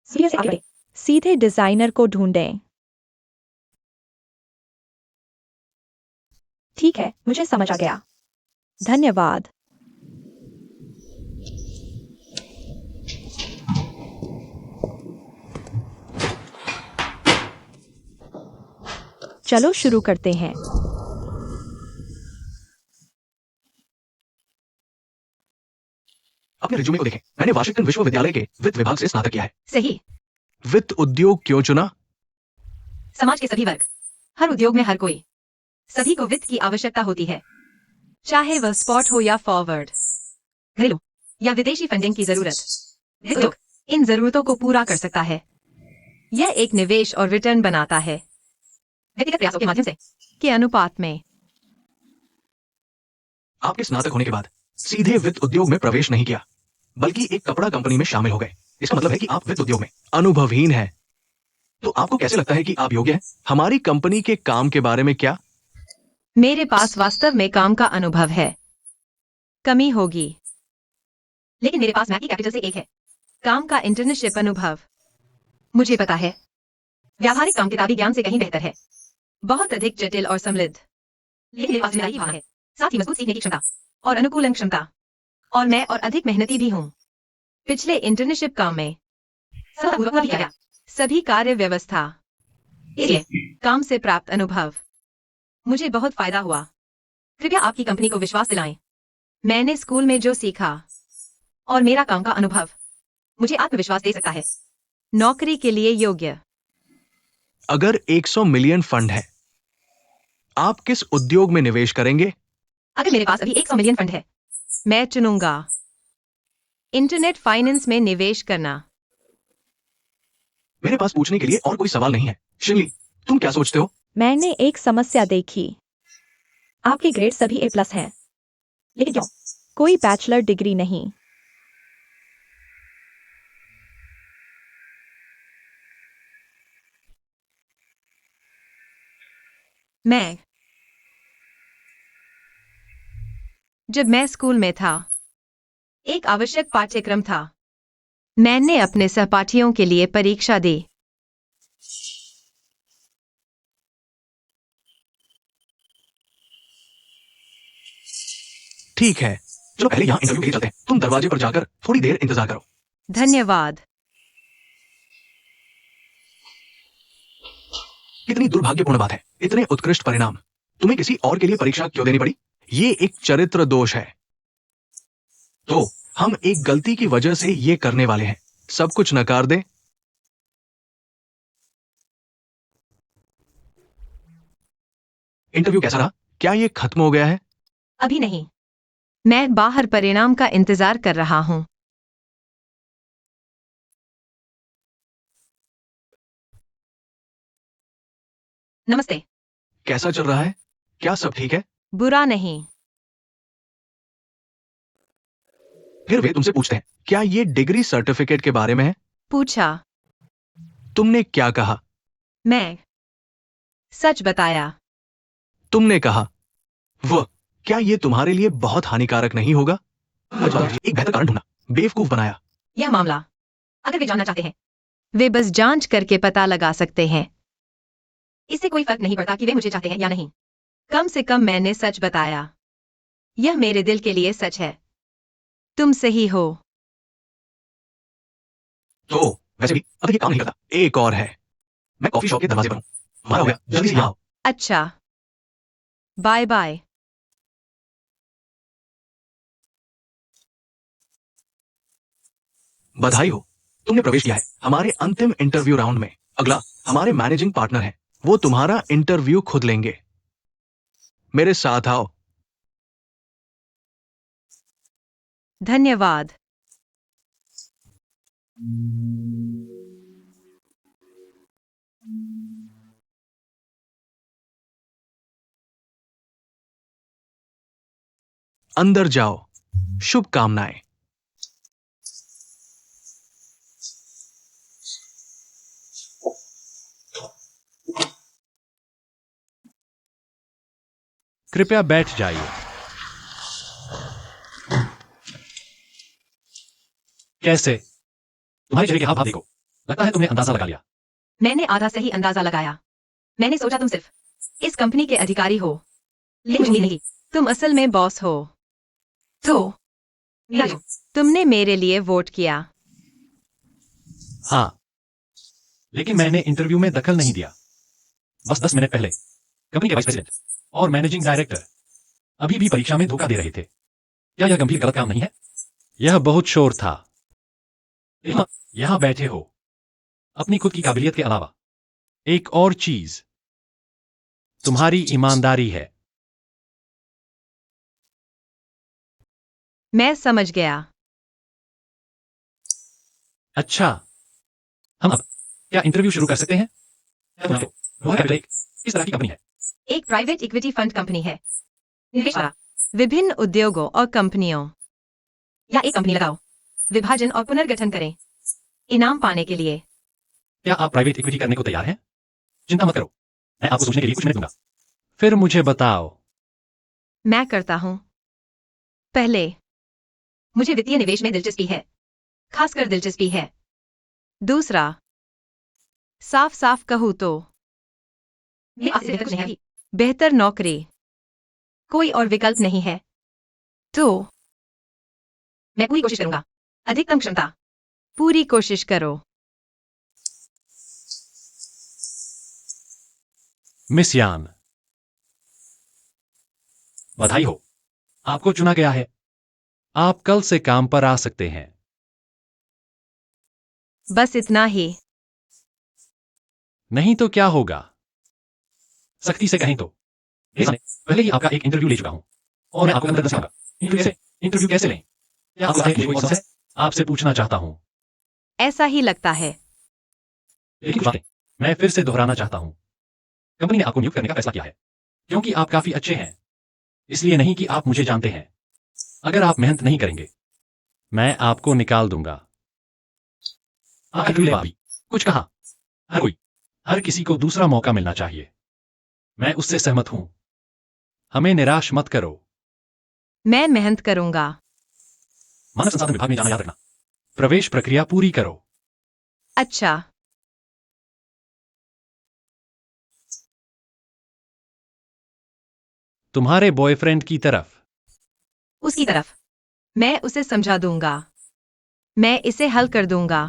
सीधे से आगे बढ़ें। सीधे डिजाइनर को ढूंढें। ठीक है, मुझे समझ आ गया। धन्यवाद। चलो शुरू करते हैं। अपने रिज्यूमे को देखें। मैंने वाशिंगटन विश्वविद्यालय के वित्त विभाग से स्नातक किया है। सही। वित्त उद्योग क्यों चुना? समाज के सभी वर्ग, हर उद्योग में हर कोई, सभी को वित्त की आवश्यकता होती है, चाहे वह स्पॉट हो या फॉरवर्ड, घरेलू या विदेशी फंडिंग की जरूरत। वित्त उद्योग इन जरूरतों को पूरा कर सकता है। यह एक निवेश और रिटर्न बनाता है, व्यक्तिगत प्रयासों के माध्यम से, के अनुपात में। आपके स्नातक होने के बाद सीधे वित्त उद्योग में प्रवेश नहीं किया, बल्कि एक कपड़ा कंपनी में शामिल हो गए। इसका मतलब है कि आप वित्त उद्योग में अनुभवहीन हैं। तो आपको कैसे लगता है कि आप योग्य हैं? हमारी कंपनी के काम के बारे में क्या? मेरे पास वास्तव में काम का अनुभव है। कमी होगी, लेकिन मेरे पास मैकी कैपिटल से एक है, काम का इंटर्नशिप अनुभव। मुझे पता है, व्यावहारिक काम किताबी ज्ञान से कहीं बेहतर है, बहुत अधिक जटिल और समृद्ध। लेकिन मेरे पास जिम्मेदारी की भावना है, साथ ही मजबूत सीखने की क्षमता और अनुकूलन क्षमता, और मैं और अधिक मेहनती भी हूँ। पिछले इंटर्नशिप काम में सफलतापूर्वक भी किया, सभी कार्य व्यवस्था, इसलिए काम से प्राप्त अनुभव मुझे बहुत फायदा हुआ। कृपया आपकी कंपनी को विश्वास दिलाएं। मैंने स्कूल में जो सीखा और मेरा काम का अनुभव मुझे आत्मविश्वास दे सकता है, नौकरी के लिए योग्य। अगर 100 मिलियन फंड है, आप किस उद्योग में निवेश करेंगे? अगर मेरे पास अभी 100 मिलियन फंड है, मैं चुनूंगा इंटरनेट फाइनेंस में निवेश करना। मेरे पास पूछने के लिए और कोई सवाल नहीं है। शिमली, तुम क्या सोचते हो? मैंने एक समस्या देखी। आपके ग्रेड सभी A+ हैं, लेकिन क्यों कोई बैचलर डिग्री नहीं? जब मैं स्कूल में था, एक आवश्यक पाठ्यक्रम था। मैंने अपने सहपाठियों के लिए परीक्षा दी। ठीक है, चलो पहले यहाँ इंटरव्यू के लिए चलते हैं। तुम दरवाजे पर जाकर थोड़ी देर इंतजार करो। धन्यवाद। कितनी दुर्भाग्यपूर्ण बात है, इतने उत्कृष्ट परिणाम। तुम्हें किसी और के लिए परीक्षा क्यों देनी पड़ी? ये एक चरित्र दोष है। तो हम एक गलती की वजह से ये करने वाले हैं। सब कुछ नकार दें। इंटरव्यू कैसा रहा? क्या ये खत्म हो गया है? अभी नहीं, मैं बाहर परिणाम का इंतजार कर रहा हूँ। नमस्ते। कैसा चल रहा है? क्या सब ठीक है? बुरा नहीं। फिर वे तुमसे पूछते हैं, क्या ये डिग्री सर्टिफिकेट के बारे में है? पूछा। तुमने क्या कहा? मैं सच बताया। तुमने कहा वह। क्या ये तुम्हारे लिए बहुत हानिकारक नहीं होगा? एक बेहतर कारण ढूंढना, बेवकूफ बनाया। यह मामला, अगर वे जानना चाहते हैं, वे बस जांच करके पता लगा सकते हैं। इससे कोई फर्क नहीं पड़ता कि वे मुझे चाहते हैं या नहीं। कम से कम मैंने सच बताया। यह मेरे दिल के लिए सच है। तुम सही हो। तो वैसे भी अब तक ये काम नहीं करता। एक और है। मैं कॉफी शॉप के दरवाजे पर हूँ। हमारा हो गया, जल्दी से यहाँ आओ। अच्छा, बाय बाय। बधाई हो, तुमने प्रवेश किया है हमारे अंतिम इंटरव्यू राउंड में। अगला हमारे मैनेजिंग पार्टनर है, वो तुम्हारा इंटरव्यू खुद लेंगे। मेरे साथ आओ। धन्यवाद। अंदर जाओ। शुभकामनाएं। कृपया बैठ जाइए। कैसे? तुम्हारे चेहरे के हाव भाव देखो। लगता है तुमने अंदाजा लगा लिया। मैंने आधा सही अंदाजा लगाया। मैंने सोचा तुम सिर्फ इस कंपनी के अधिकारी हो, लेकिन मुझे नहीं, तुम असल में बॉस हो। तो तुमने मेरे लिए वोट किया। हाँ, लेकिन मैंने इंटरव्यू में दखल नहीं दिया। बस 10 मिनट पहले कंपनी के वाइस प्रेसिडेंट और मैनेजिंग डायरेक्टर अभी भी परीक्षा में धोखा दे रहे थे। क्या यह गंभीर गलत काम नहीं है? यह बहुत शोर था। यहां बैठे हो अपनी खुद की काबिलियत के अलावा एक और चीज, तुम्हारी ईमानदारी है। मैं समझ गया। अच्छा, हम अब क्या इंटरव्यू शुरू कर सकते हैं? रोहा कैपिटल एक किस तरह की कंपनी है? एक प्राइवेट इक्विटी फंड कंपनी है। निवेश वाला, विभिन्न उद्योगों और कंपनियों या एक कंपनी लगाओ, विभाजन और पुनर्गठन करें इनाम पाने के लिए। क्या आप प्राइवेट इक्विटी करने को तैयार हैं? चिंता मत करो, मैं आपको सोचने के लिए कुछ मिनट दूंगा। फिर मुझे बताओ। मैं करता हूं। पहले, मुझे वित्तीय निवेश में दिलचस्पी है, खासकर दिलचस्पी है। दूसरा, साफ साफ कहूं तो मेरे पास बेहतर कुछ नहीं है। बेहतर नौकरी, कोई और विकल्प नहीं है। तो मैं पूरी कोशिश करूंगा, अधिकतम क्षमता। पूरी कोशिश करो। मिस यान, बधाई हो, आपको चुना गया है। आप कल से काम पर आ सकते हैं। बस इतना ही? नहीं तो क्या होगा? सख्ती से कहें तो पहले ही आपका एक इंटरव्यू ले चुका हूं और मैं आपको अंदर दसाऊंगा। इंटरव्यू कैसे लें? क्या आपको लगता है कि कोई समस्या है? आपसे पूछना चाहता हूं। ऐसा ही लगता है। लेकिन कुछ बातें मैं फिर से दोहराना चाहता हूं। कंपनी ने आपको नियुक्त करने का फैसला किया है क्योंकि आप काफी अच्छे हैं, इसलिए नहीं कि आप मुझे जानते हैं। अगर आप मेहनत नहीं करेंगे, मैं आपको निकाल दूंगा। इंटरव्यू भी कुछ कहा, हर किसी को दूसरा मौका मिलना चाहिए। मैं उससे सहमत हूं। हमें निराश मत करो। मैं मेहनत करूंगा। मानव संसाधन विभाग में जाना याद रखना। प्रवेश प्रक्रिया पूरी करो। अच्छा। तुम्हारे बॉयफ्रेंड की तरफ। उसकी तरफ। मैं उसे समझा दूंगा। मैं इसे हल कर दूंगा।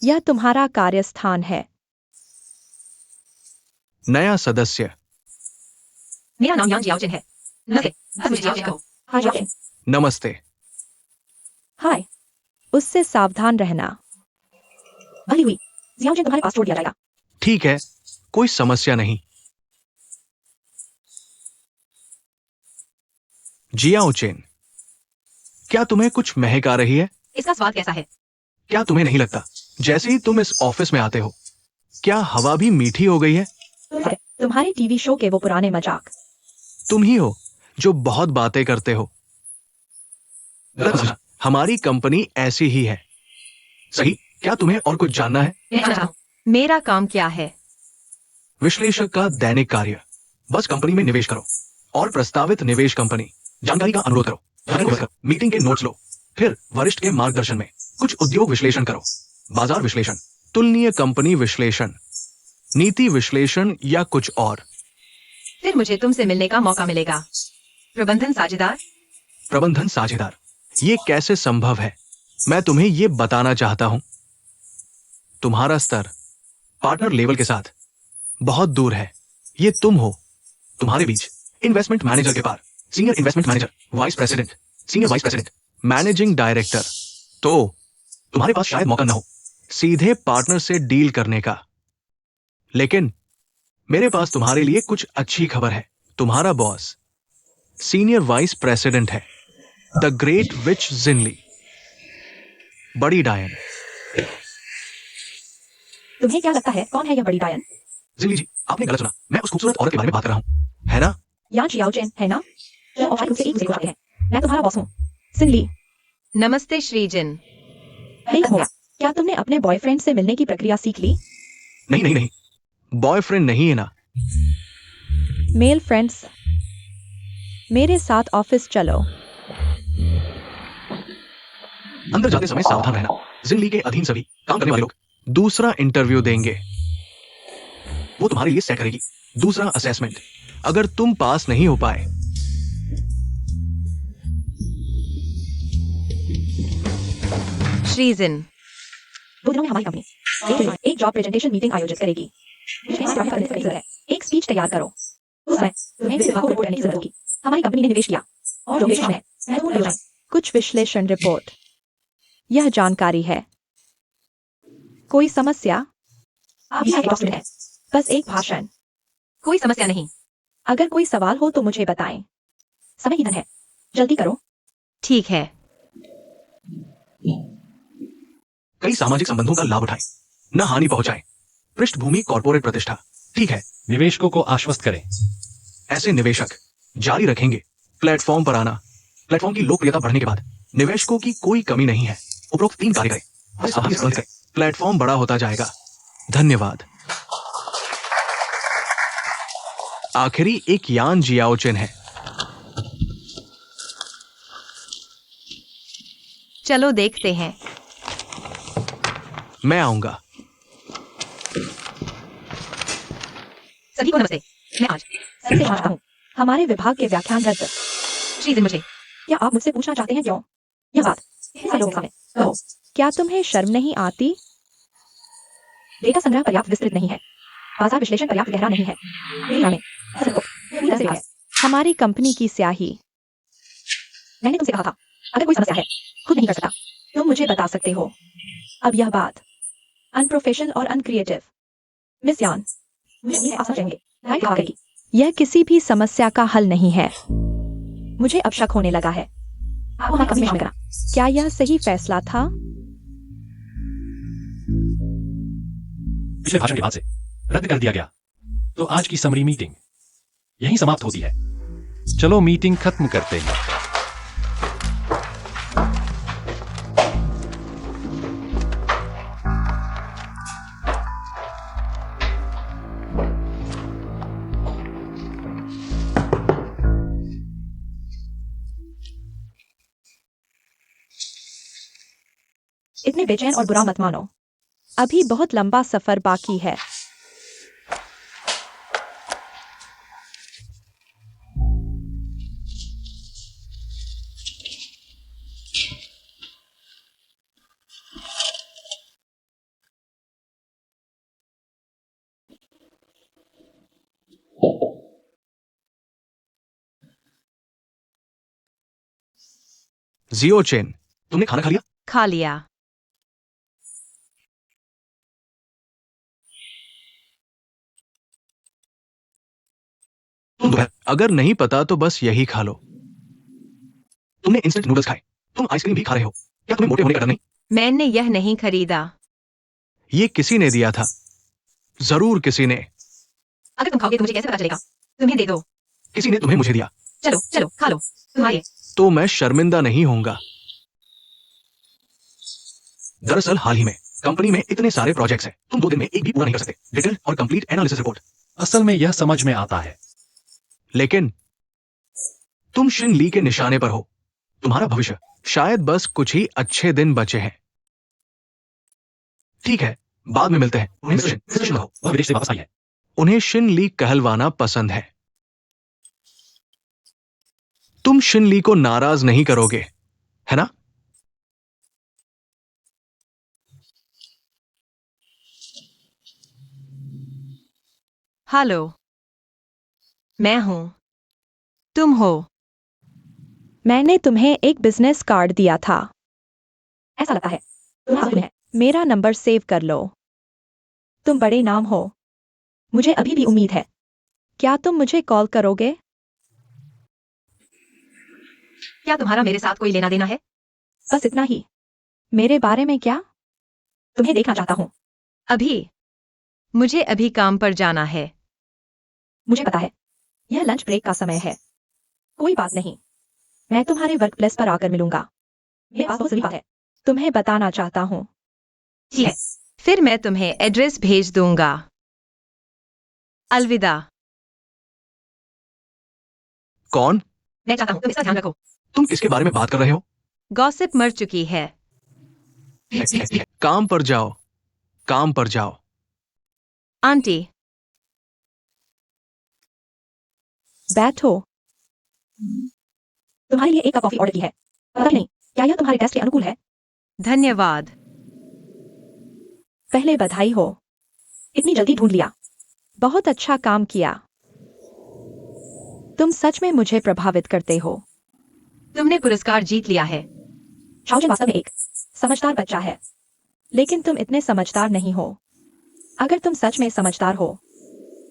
यह तुम्हारा कार्यस्थान है। नया सदस्य। मेरा नाम यांग जियाओचिन है। नमस्ते, बस मुझे जियाओचिन कहो। हाँ जियाओचिन। नमस्ते। हाय। उससे सावधान रहना। भली हुई, जियाओचिन तुम्हारे पास छोड़ दिया जाएगा। ठीक है, कोई समस्या नहीं। जियाओ चेन, क्या तुम्हें कुछ महक आ रही है? इसका स्वाद कैसा है? क्या तुम्हें नहीं लगता जैसे ही तुम इस ऑफिस में आते हो, क्या हवा भी मीठी हो गई है? तुम्हारे टीवी शो के वो पुराने मजाक। तुम ही हो जो बहुत बातें करते हो। हमारी कंपनी ऐसी ही है। सही, क्या तुम्हें और कुछ जानना है? मेरा काम क्या है? विश्लेषक का दैनिक कार्य। बस कंपनी में निवेश करो और प्रस्तावित निवेश कंपनी जानकारी का अनुरोध करो। मीटिंग के नोट्स लो, फिर वरिष्ठ के मार्गदर्शन में कुछ उद्योग विश्लेषण करो, बाजार विश्लेषण, तुलनीय कंपनी विश्लेषण, नीति विश्लेषण या कुछ और। फिर मुझे तुमसे मिलने का मौका मिलेगा। प्रबंधन साझेदार। प्रबंधन साझेदार, ये कैसे संभव है? मैं तुम्हें ये बताना चाहता हूं। तुम्हारा स्तर पार्टनर लेवल के साथ बहुत दूर है। ये तुम हो, तुम्हारे बीच इन्वेस्टमेंट मैनेजर के पार, senior investment manager, vice president, senior vice president, managing director. तो तुम्हारे पास शायद मौका ना हो सीधे पार्टनर से डील करने का, लेकिन मेरे पास तुम्हारे लिए कुछ अच्छी खबर है। तुम्हारा बॉस सीनियर वाइस प्रेसिडेंट है, द ग्रेट विच जिनली, बड़ी डायन। तुम्हें क्या लगता है कौन है यह बड़ी डायन? जिनली जी, आपने गलत सुना। मैं उस खूबसूरत औरत के बारे में बात कर रहा हूं, है ना? यांग जियाओचिन, है ना? तुम औपचारिक रूप से एक दूसरे को जानते हैं। मैं तुम्हारा बॉस हूँ, सिनली। नमस्ते श्रीजिन। नहीं होगा। क्या तुमने अपने बॉयफ्रेंड से मिलने की प्रक्रिया सीख ली? नहीं नहीं नहीं, बॉयफ्रेंड नहीं है ना? मेल फ्रेंड्स, मेरे साथ ऑफिस चलो। अंदर जाते समय सावधान रहना। जिन ली के अधीन सभी काम करने वाले लोग दूसरा इंटरव्यू देंगे, वो तुम्हारे लिए सेट करेगी। दूसरा असेसमेंट, अगर तुम पास नहीं हो पाए श्रीजिन, 2 दिनों में हमारी कंपनी एक जॉब प्रेजेंटेशन मीटिंग आयोजित करेगी। एक स्पीच तैयार करो। उस समय तुम्हें विभाग को रिपोर्ट करने की जरूरत होगी। हमारी कंपनी ने निवेश किया और जो विश्लेषण है महत्वपूर्ण योजनाएं। कुछ विश्लेषण रिपोर्ट, यह जानकारी है। कोई समस्या? आप यहाँ एक डॉक्यूमेंट है, बस एक भाषण। कोई समस्या नहीं। अगर कोई सवाल हो तो मुझे बताएं। समय ही धन है, जल्दी करो। ठीक है। कई सामाजिक संबंधों का लाभ उठाएं, न हानि पहुंचाएं। पृष्ठभूमि कॉर्पोरेट प्रतिष्ठा, ठीक है। निवेशकों को आश्वस्त करें। ऐसे निवेशक जारी रखेंगे प्लेटफॉर्म पर आना। प्लेटफॉर्म की लोकप्रियता बढ़ने के बाद निवेशकों की कोई कमी नहीं है। उपरोक्त 3 कार्य करें और सावधानी से बंद करें। प्लेटफॉर्म बड़ा होता जाएगा। धन्यवाद। आखिरी एक यान जियाओचेन है। चलो देखते हैं। मैं आऊंगा। सभी को नमस्ते। मैं आज सभी से चाहता हूँ हमारे विभाग के व्याख्यान रद्द। श्रीजिन, मुझे क्या आप मुझसे पूछना चाहते हैं क्यों? यह बात ऐसे लोग सामने कहो। क्या तुम्हें शर्म नहीं आती? डेटा संग्रह पर्याप्त विस्तृत नहीं है। बाजार विश्लेषण पर्याप्त गहरा नहीं है। मेरी रामें, असल को पूरी तरह से है। हमारी कंपनी की स्याही। मैंने तुमसे कहा था, अगर कोई समस्या है, खुद नहीं कर सकता, तुम मुझे बता सकते हो। अब यह बात अनप्रोफेशनल और अनक्रिएटिव। मिस यान, मुझे उम्मीद है आप समझ जाएंगे। लाइट लगा करेगी। यह किसी भी समस्या का हल नहीं है। मुझे अब शक होने लगा है। आपको हमारी कंपनी में शामिल करना। क्या यह सही फैसला था? पिछले भाषण के बाद से रद्द कर दिया गया, तो आज की समरी मीटिंग यहीं समाप्त होती है। चलो मीटिंग खत्म करते हैं। इतने बेचैन और बुरा मत मानो। अभी बहुत लंबा सफर बाकी है। जियोचेन, तुमने खाना खा लिया? खा लिया। तुम दोपहर अगर नहीं पता तो बस यही खा लो। तुमने इंस्टेंट नूडल्स खाए। तुम आइसक्रीम भी खा रहे हो। क्या तुम्हें मोटे होने का डर नहीं? मैंने यह नहीं खरीदा। ये किसी ने दिया था। जरूर किसी ने। अगर तुम खाओगे तो मुझे कैसे पता चलेगा? तुम्हें दे दो। किसी ने तुम्हें मुझे दिया। चलो चलो खा लो। तुम्हारे तो मैं शर्मिंदा नहीं होऊंगा। दरअसल हाल ही में कंपनी में इतने सारे प्रोजेक्ट्स हैं, तुम 2 दिन में एक भी पूरा नहीं कर सकते। डिटेल और कंप्लीट एनालिसिस रिपोर्ट। असल में यह समझ में आता है। लेकिन तुम शिन ली के निशाने पर हो। तुम्हारा भविष्य शायद बस कुछ ही अच्छे दिन बचे हैं। ठीक है, बाद में मिलते हैं। मिस्टर शिन हो। वह विदेश से वापस आई है। उन्हें शिन ली कहलवाना पसंद है। तुम शिन ली को नाराज नहीं करोगे, है ना? हेलो, मैं हूं। तुम हो। मैंने तुम्हें एक बिजनेस कार्ड दिया था। ऐसा लगता है तुम्हें हासिल है। मेरा नंबर सेव कर लो। तुम बड़े नाम हो। मुझे अभी भी उम्मीद है। क्या तुम मुझे कॉल करोगे? क्या तुम्हारा मेरे साथ कोई लेना देना है? बस इतना ही। मेरे बारे में क्या? तुम्हें देखना चाहता हूँ। अभी मुझे अभी काम पर जाना है। मुझे पता है यह लंच ब्रेक का समय है। कोई बात नहीं, मैं तुम्हारे वर्क प्लेस पर आकर मिलूंगा। मेरे पास बहुत जरूरी बात है, तुम्हें बताना चाहता हूँ। ठीक है, फिर मैं तुम्हें एड्रेस भेज दूंगा। अलविदा। कौन? मैं चाहता हूँ तुम इसका ध्यान रखो। तुम किसके बारे में बात कर रहे हो? गॉसिप मर चुकी है। काम पर जाओ, काम पर जाओ। आंटी। बैठो। तुम्हारे लिए एक कप कॉफी ऑर्डर की है। पता नहीं क्या यह तुम्हारे टेस्ट के अनुकूल है? धन्यवाद। पहले बधाई हो, इतनी जल्दी ढूंढ लिया। बहुत अच्छा काम किया। तुम सच में मुझे प्रभावित करते हो। तुमने पुरस्कार जीत लिया है। शाओजन वास्तव में एक समझदार बच्चा है, लेकिन तुम इतने समझदार नहीं हो। अगर तुम सच में समझदार हो,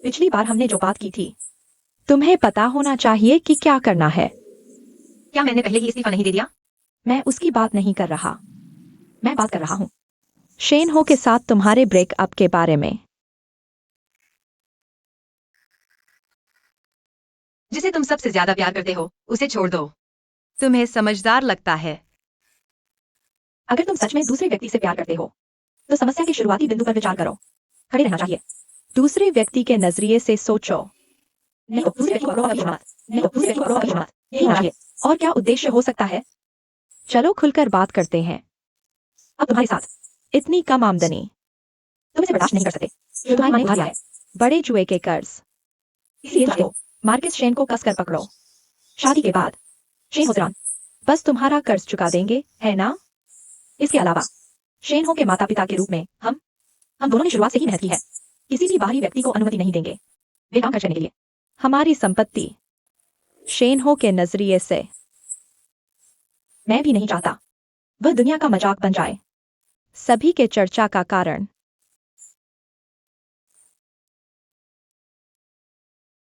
पिछली बार हमने जो बात की थी, तुम्हें पता होना चाहिए कि क्या करना है। क्या मैंने पहले ही इस्तीफा नहीं दे दिया? मैं उसकी बात नहीं कर रहा, मैं बात कर रहा हूँ शेन हो के साथ तुम्हारे ब्रेकअप के बारे में। जिसे तुम सबसे ज्यादा प्यार करते हो उसे छोड़ दो। तुम्हें समझदार लगता है। अगर तुम सच में दूसरे व्यक्ति से प्यार करते हो, तो समस्या के शुरुआती बिंदु पर विचार करो। खड़े रहना चाहिए। दूसरे व्यक्ति के नजरिए से सोचो। नहीं तो दूसरे व्यक्ति को अपरोक्ष की हिम्मत, नहीं तो दूसरे व्यक्ति को अपरोक्ष की हिम्मत, यही होना चाहिए। और क्या उद्देश्य हो सकता है? चलो खुलकर बात करते हैं। अब तुम्हारे साथ इतनी कम आमदनी, तुम इसे बर्दाश्त नहीं कर सकते। जो तुम्हारी मां ने उधार लिया है, बड़े जुए के कर्ज, इसलिए चाहते हो मार्कस शेन को कसकर पकड़ो। शादी के बाद शेन हो बस तुम्हारा कर्ज चुका देंगे, है ना? इसके अलावा शेन हो के माता पिता के रूप में हम दोनों ने शुरुआत से ही मेहनत की है। किसी भी बाहरी व्यक्ति को अनुमति नहीं देंगे वे काम खर्च करने के लिए। हमारी संपत्ति शेन हो के नजरिए से मैं भी नहीं चाहता वह दुनिया का मजाक बन जाए। सभी के चर्चा का कारण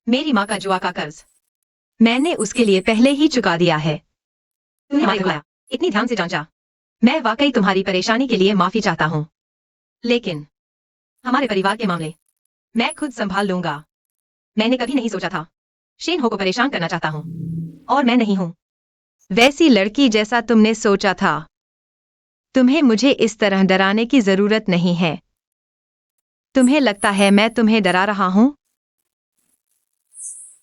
मेरी माँ का जुआ का कर्ज मैंने उसके लिए पहले ही चुका दिया है। तुमने हमारे बुलाया, इतनी ध्यान से जांचा। मैं वाकई तुम्हारी परेशानी के लिए माफी चाहता हूँ, लेकिन हमारे परिवार के मामले मैं खुद संभाल लूंगा। मैंने कभी नहीं सोचा था शेन हो को परेशान करना चाहता हूँ, और मैं नहीं हूँ वैसी लड़की जैसा तुमने सोचा था। तुम्हें मुझे इस तरह डराने की जरूरत नहीं है। तुम्हें लगता है मैं तुम्हें डरा रहा हूँ?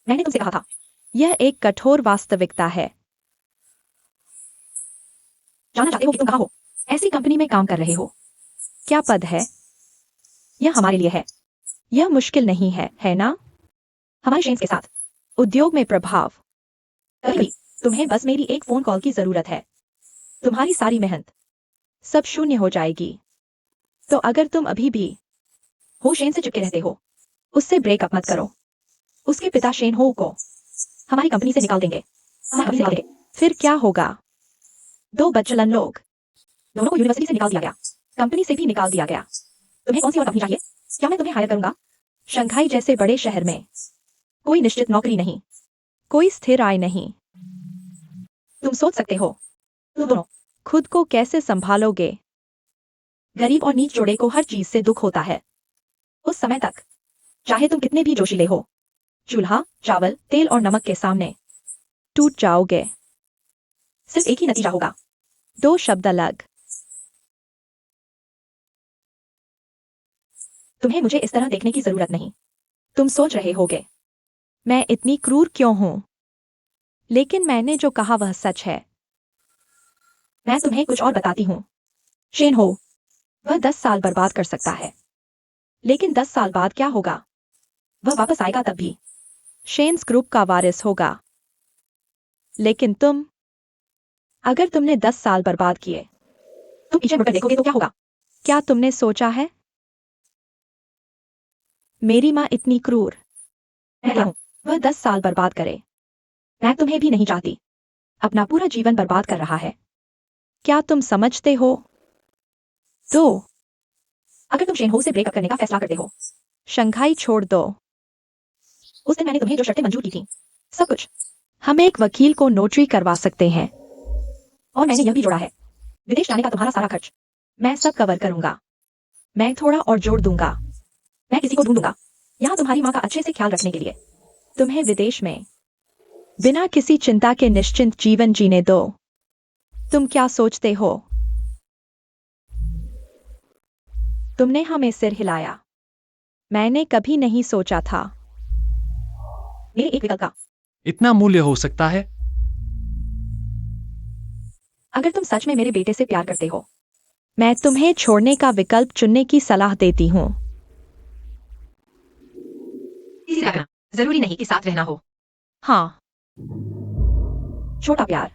मैंने तुमसे कहा था यह एक कठोर वास्तविकता है। जानना चाहते हो कि तुम कहाँ हो? ऐसी कंपनी में काम कर रहे हो। क्या पद है? यह हमारे लिए है। यह मुश्किल नहीं है, है ना? हमारे शेन्स के साथ उद्योग में प्रभाव। कभी तुम्हें बस मेरी एक फोन कॉल की जरूरत है। तुम्हारी सारी मेहनत सब शून्य हो जाएगी। तो अगर तुम अभी भी हो शेन से चिपके रहते हो, उससे ब्रेकअप मत करो। उसके पिता शेन हो को हमारी कंपनी से निकाल देंगे। फिर क्या होगा? 2 बच्चलन लोग, दोनों को यूनिवर्सिटी से निकाल दिया गया, कंपनी से भी निकाल दिया गया। तुम्हें कौन सी और कंपनी चाहिए? क्या मैं तुम्हें हायर करूंगा? शंघाई जैसे बड़े शहर में कोई निश्चित नौकरी नहीं, कोई स्थिर आय नहीं। तुम सोच सकते हो तुम दोनों खुद को कैसे संभालोगे? गरीब और नीच जोड़े को हर चीज से दुख होता है। उस समय तक चाहे तुम कितने भी जोशीले हो, चूल्हा, चावल, तेल और नमक के सामने टूट जाओगे। सिर्फ एक ही नतीजा होगा, 2 शब्द अलग। तुम्हें मुझे इस तरह देखने की जरूरत नहीं। तुम सोच रहे होगे मैं इतनी क्रूर क्यों हूं? लेकिन मैंने जो कहा वह सच है। मैं तुम्हें कुछ और बताती हूं। शेन हो वह 10 साल बर्बाद कर सकता है, लेकिन 10 साल बाद क्या होगा? वह वापस आएगा तब भी शेन्स ग्रुप का वारिस होगा। लेकिन तुम, अगर तुमने 10 साल बर्बाद किए, तुम पीछे मुड़कर देखोगे तो क्या होगा? क्या तुमने सोचा है? मेरी माँ इतनी क्रूर, मैं क्या हूं? वह 10 साल बर्बाद करे। मैं तुम्हें भी नहीं चाहती। अपना पूरा जीवन बर्बाद कर रहा है। क्या तुम समझते हो? तो अगर तुम शेन हो से ब्रेकअप करने का फैसला करते हो, शंघाई छोड़ दो। उस दिन मैंने तुम्हें जो शर्तें मंजूर की थी, सब कुछ, हम एक वकील को नोटरी करवा सकते हैं। और मैंने यह भी जोड़ा है, विदेश जाने का तुम्हारा सारा खर्च मैं सब कवर करूंगा। मैं थोड़ा और जोड़ दूंगा। मैं किसी को ढूंढूंगा यहाँ तुम्हारी माँ का अच्छे से ख्याल रखने के लिए। तुम्हें विदेश में बिना किसी चिंता के निश्चिंत जीवन जीने दो। तुम क्या सोचते हो? तुमने हमें सिर हिलाया। मैंने कभी नहीं सोचा था। मेरे एक विकल्प का। इतना मूल्य हो सकता है? अगर तुम सच में मेरे बेटे से प्यार करते हो, मैं तुम्हें छोड़ने का विकल्प चुनने की सलाह देती हूँ। इसी तरह जरूरी नहीं कि साथ रहना हो। हाँ, छोटा प्यार,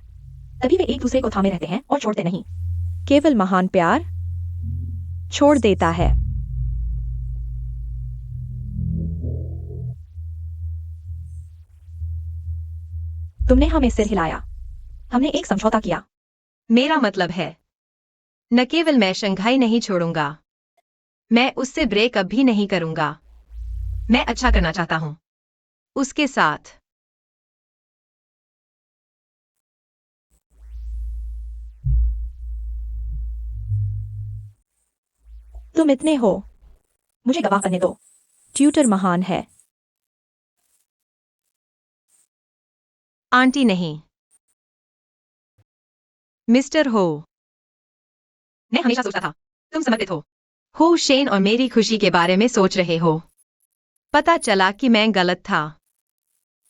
तभी वे एक दूसरे को थामे रहते हैं और छोड़ते नहीं। केवल महान प्यार छोड़ देता है। तुमने हमें सिर हिलाया। हमने एक समझौता किया। मेरा मतलब है, न केवल मैं शंघाई नहीं छोड़ूंगा, मैं उससे ब्रेकअप भी नहीं करूंगा। मैं अच्छा करना चाहता हूं उसके साथ। तुम इतने हो। मुझे गवाह बनने दो। ट्यूटर महान है। आंटी नहीं, मिस्टर हो। मैं हमेशा सोचता था तुम समर्पित हो शेन और मेरी खुशी के बारे में सोच रहे हो। पता चला कि मैं गलत था।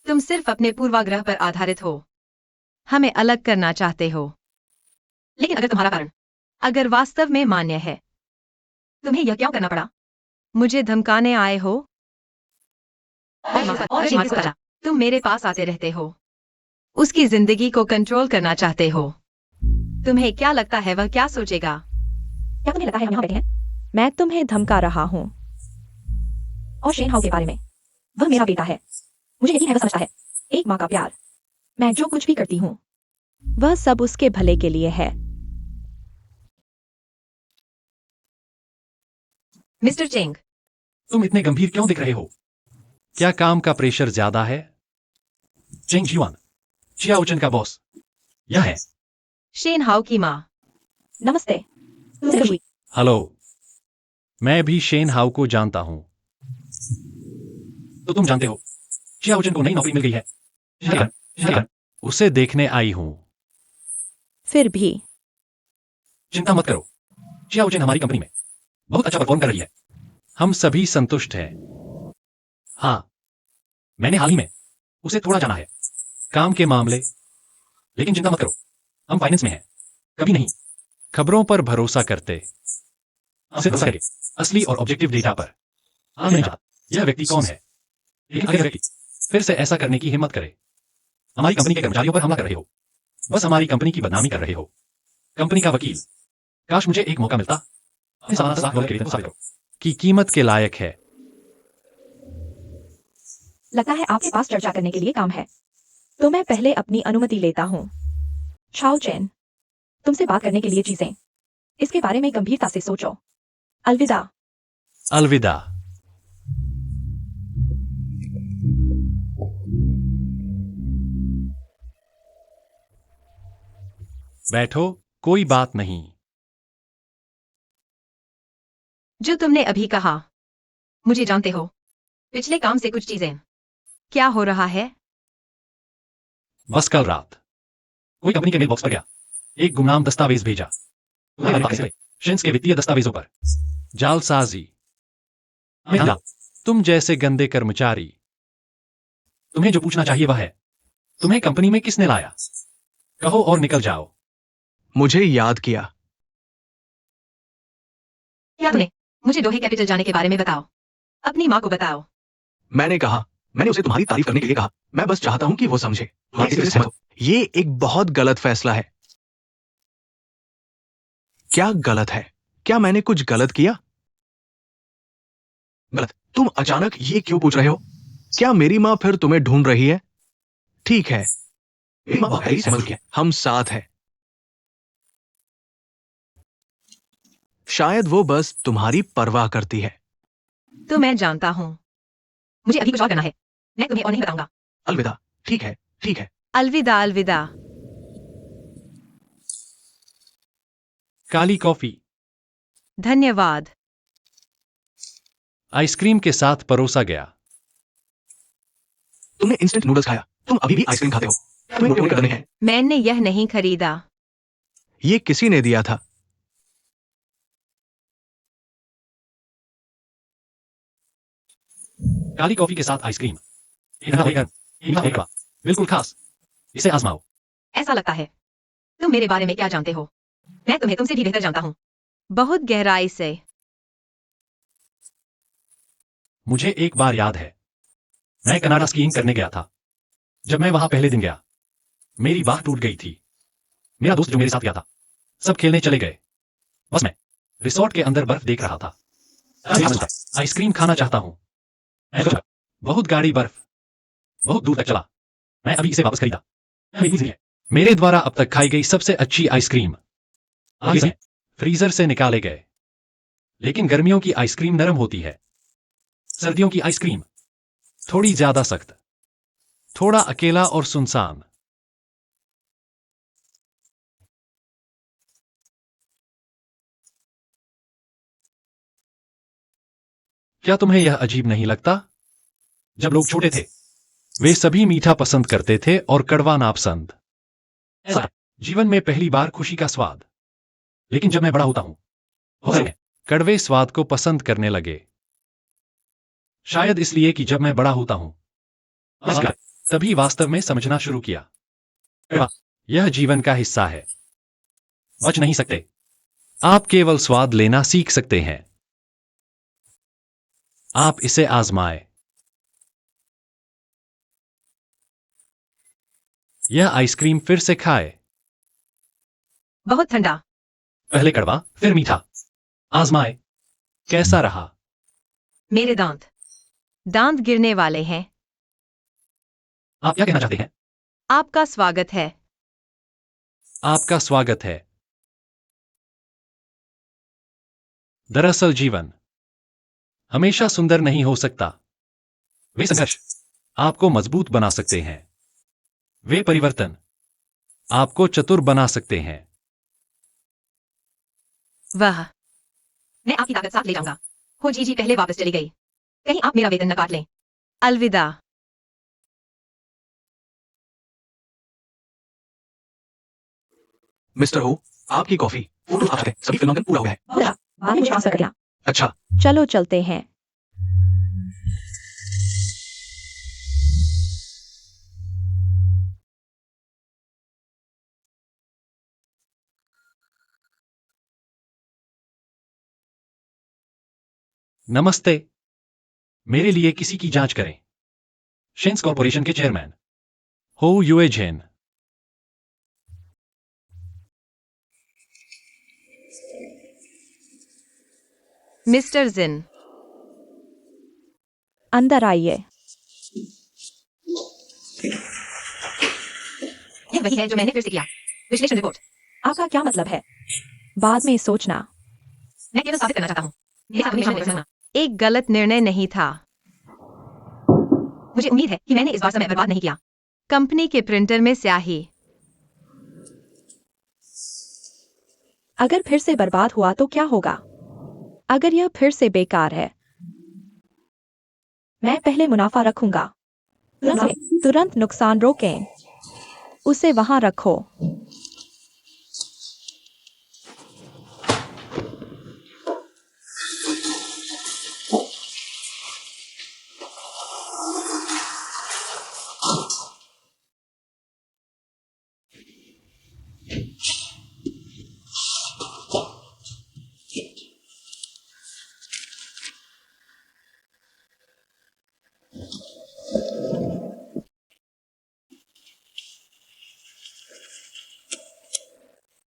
तुम सिर्फ अपने पूर्वाग्रह पर आधारित हो, हमें अलग करना चाहते हो। लेकिन अगर तुम्हारा कारण अगर वास्तव में मान्य है, तुम्हें यह क्यों करना पड़ा? मुझे धमकाने आए हो? और शेन को ताजा, तुम मेरे पास आते रहते हो, उसकी जिंदगी को कंट्रोल करना चाहते हो। तुम्हें क्या लगता है वह क्या सोचेगा? क्या तुम्हें लगता है हम यहाँ बैठे हैं? मैं तुम्हें धमका रहा हूँ। और शेन हाउ के बारे में, वह मेरा बेटा है। मुझे यकीन है वह समझता है। एक माँ का प्यार। मैं जो कुछ भी करती हूँ, वह सब उसके भले के लिए है। मिस्टर चेंग, तुम इतने गंभीर क्यों दिख रहे हो? क्या काम का प्रेशर ज्यादा है? चेंग जीवान, चियाओचन का बॉस यह है। शेन हाउ की माँ। नमस्ते। तुमसे खुशी। हेलो, मैं भी शेन हाउ को जानता हूं। तो तुम जानते हो चियाओचन को नई नौकरी मिल गई है। उसे देखने आई हूं। फिर भी चिंता मत करो, चियाओचन हमारी कंपनी में बहुत अच्छा परफॉर्म कर रही है। हम सभी संतुष्ट हैं। हाँ, मैंने हाल ही में उसे थोड़ा जाना है काम के मामले। लेकिन चिंता मत करो, हम फाइनेंस में हैं, कभी नहीं खबरों पर भरोसा करते, सिर्फ भरोसा करके असली और ऑब्जेक्टिव डेटा पर। हाँ, नहीं जानता यह व्यक्ति कौन है, लेकिन अगर व्यक्ति फिर से ऐसा करने की हिम्मत करे, हमारी कंपनी के कर्मचारियों पर हमला कर रहे हो, बस हमारी कंपनी की बदनामी कर रहे हो। कंपनी का वकील, काश मुझे एक मौका मिलता अपने सालाना $7 के वेतन को साबित करो कि कीमत के लायक है। लगता है आपके पास चर्चा करने के लिए काम है, तो मैं पहले अपनी अनुमति लेता हूँ। शाओ चैन, तुमसे बात करने के लिए चीजें, इसके बारे में गंभीरता से सोचो। अलविदा। अलविदा। बैठो, कोई बात नहीं। जो तुमने अभी कहा, मुझे जानते हो, पिछले काम से कुछ चीजें। क्या हो रहा है? बस कल रात कोई कंपनी के मेल बॉक्स पर गया, एक गुमनाम दस्तावेज भेजा। शेन्स के वित्तीय दस्तावेजों पर जालसाजी। तुम जैसे गंदे कर्मचारी। तुम्हें जो पूछना चाहिए वह है, तुम्हें कंपनी में किसने लाया? कहो और निकल जाओ। मुझे याद किया। क्या तुमने मुझे डोहे कैपिटल जाने के बारे में बताओ। अपनी माँ को बताओ। मैंने कहा, मैंने उसे तुम्हारी तारीफ करने के लिए कहा। मैं बस चाहता हूं कि वो समझे। हाँ, इससे सहमत हो। ये एक बहुत गलत फैसला है। क्या गलत है? क्या मैंने कुछ गलत किया? गलत? तुम अचानक ये क्यों पूछ रहे हो? क्या मेरी माँ फिर तुम्हें ढूंढ रही है? ठीक है, मेरी माँ पहले ही समझ गई है। हम साथ हैं। शायद वो बस तुम्हारी परवाह करती है। तो मैं जानता हूँ। मुझे अभी कुछ और करना है। मैं तुम्हें और नहीं बताऊंगा। अलविदा। ठीक है, ठीक है। अलविदा अलविदा। काली कॉफी धन्यवाद। आइसक्रीम के साथ परोसा गया। तुमने इंस्टेंट नूडल्स खाया। तुम अभी भी आइसक्रीम खाते हो। तुम्हें मोटे होने का डर नहीं है। मैंने यह नहीं खरीदा। ये किसी ने दिया था। काली कॉफी के साथ आइसक्रीम, एक ठंडा बैगन, एक मीठा कड़वा, बिल्कुल खास। इसे आजमाओ। ऐसा लगता है तुम मेरे बारे में क्या जानते हो। मैं तुम्हें तुमसे भी बेहतर जानता हूँ, बहुत गहराई से। मुझे एक बार याद है, मैं कनाडा स्कीइंग करने गया था। जब मैं वहां पहले दिन गया, मेरी बाह टूट गई थी। मेरा दोस्त जो मेरे साथ गया था, सब खेलने चले गए। बस मैं रिसोर्ट के अंदर बर्फ देख रहा था। आइसक्रीम खाना चाहता हूँ। मैं सोचा, बहुत गाढ़ी बर्फ, बहुत दूर तक चला। मैं अभी इसे वापस खरीदा। मेरे द्वारा अब तक खाई गई सबसे अच्छी आइसक्रीम आगे से फ्रीजर से निकाले गए। लेकिन गर्मियों की आइसक्रीम नरम होती है, सर्दियों की आइसक्रीम थोड़ी ज्यादा सख्त, थोड़ा अकेला और सुनसान। क्या तुम्हें यह अजीब नहीं लगता? जब लोग छोटे थे, वे सभी मीठा पसंद करते थे और कड़वा नापसंद। ऐसा जीवन में पहली बार खुशी का स्वाद। लेकिन जब मैं बड़ा होता हूं, हो सकता है कड़वे स्वाद को पसंद करने लगे। शायद इसलिए कि जब मैं बड़ा होता हूं, तभी वास्तव में समझना शुरू किया, यह जीवन का हिस्सा है। बच नहीं सकते। आप केवल स्वाद लेना सीख सकते हैं। आप इसे आजमाएं। यह आइसक्रीम फिर से खाए। बहुत ठंडा। पहले कड़वा, फिर मीठा। आजमाए। कैसा रहा? मेरे दांत गिरने वाले हैं। आप क्या कहना चाहते हैं? आपका स्वागत है। आपका स्वागत है। दरअसल जीवन हमेशा सुंदर नहीं हो सकता। वे संघर्ष आपको मजबूत बना सकते हैं। वे परिवर्तन आपको चतुर बना सकते हैं। वाह, मैं आपकी ताकत साथ ले जाऊंगा। हो जी पहले वापस चली गई। कहीं आप मेरा वेतन न काट लें। अलविदा। मिस्टर हो, आपकी कॉफी। फोटो आप सभी फिल्मांकन पूरा हो गया है। बाद में मुझे ट्रांसफर कर देना। अच्छा, चलो चलते हैं। नमस्ते। मेरे लिए किसी की जांच करें। शेंस कॉर्पोरेशन के चेयरमैन हो यूए जैन। मिस्टर जिन, अंदर आइए। यह वही है जो मैंने फिर से किया। विश्लेषण रिपोर्ट। आपका क्या मतलब है? बाद में सोचना। मैं केवल साबित करना चाहता हूँ, मेरे साथ हमेशा निकलना एक गलत निर्णय नहीं था। मुझे उम्मीद है कि मैंने इस बार समय बर्बाद नहीं किया। कंपनी के प्रिंटर में स्याही। अगर फिर से बर्बाद हुआ तो क्या होगा? अगर यह फिर से बेकार है, मैं पहले मुनाफा रखूंगा। तुरंत नुकसान रोकें। उसे वहां रखो।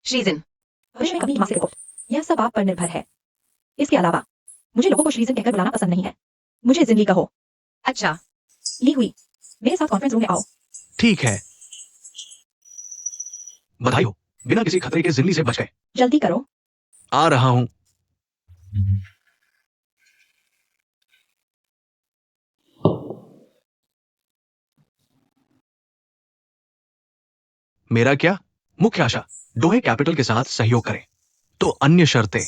श्रीजिन, भविष्य में कभी मासिक रिपोर्ट। यह सब आप पर निर्भर है। इसके अलावा मुझे लोगों को श्रीजन कहकर बुलाना पसंद नहीं है। मुझे जिंदगी कहो। अच्छा, ली हुई, मेरे साथ कॉन्फ्रेंस रूम में आओ। ठीक है। बधाई हो, बिना किसी खतरे के जिंदगी से बच गए। जल्दी करो। आ रहा हूं। मेरा क्या मुख्य आशा डोहे कैपिटल के साथ सहयोग करें। तो अन्य शर्तें।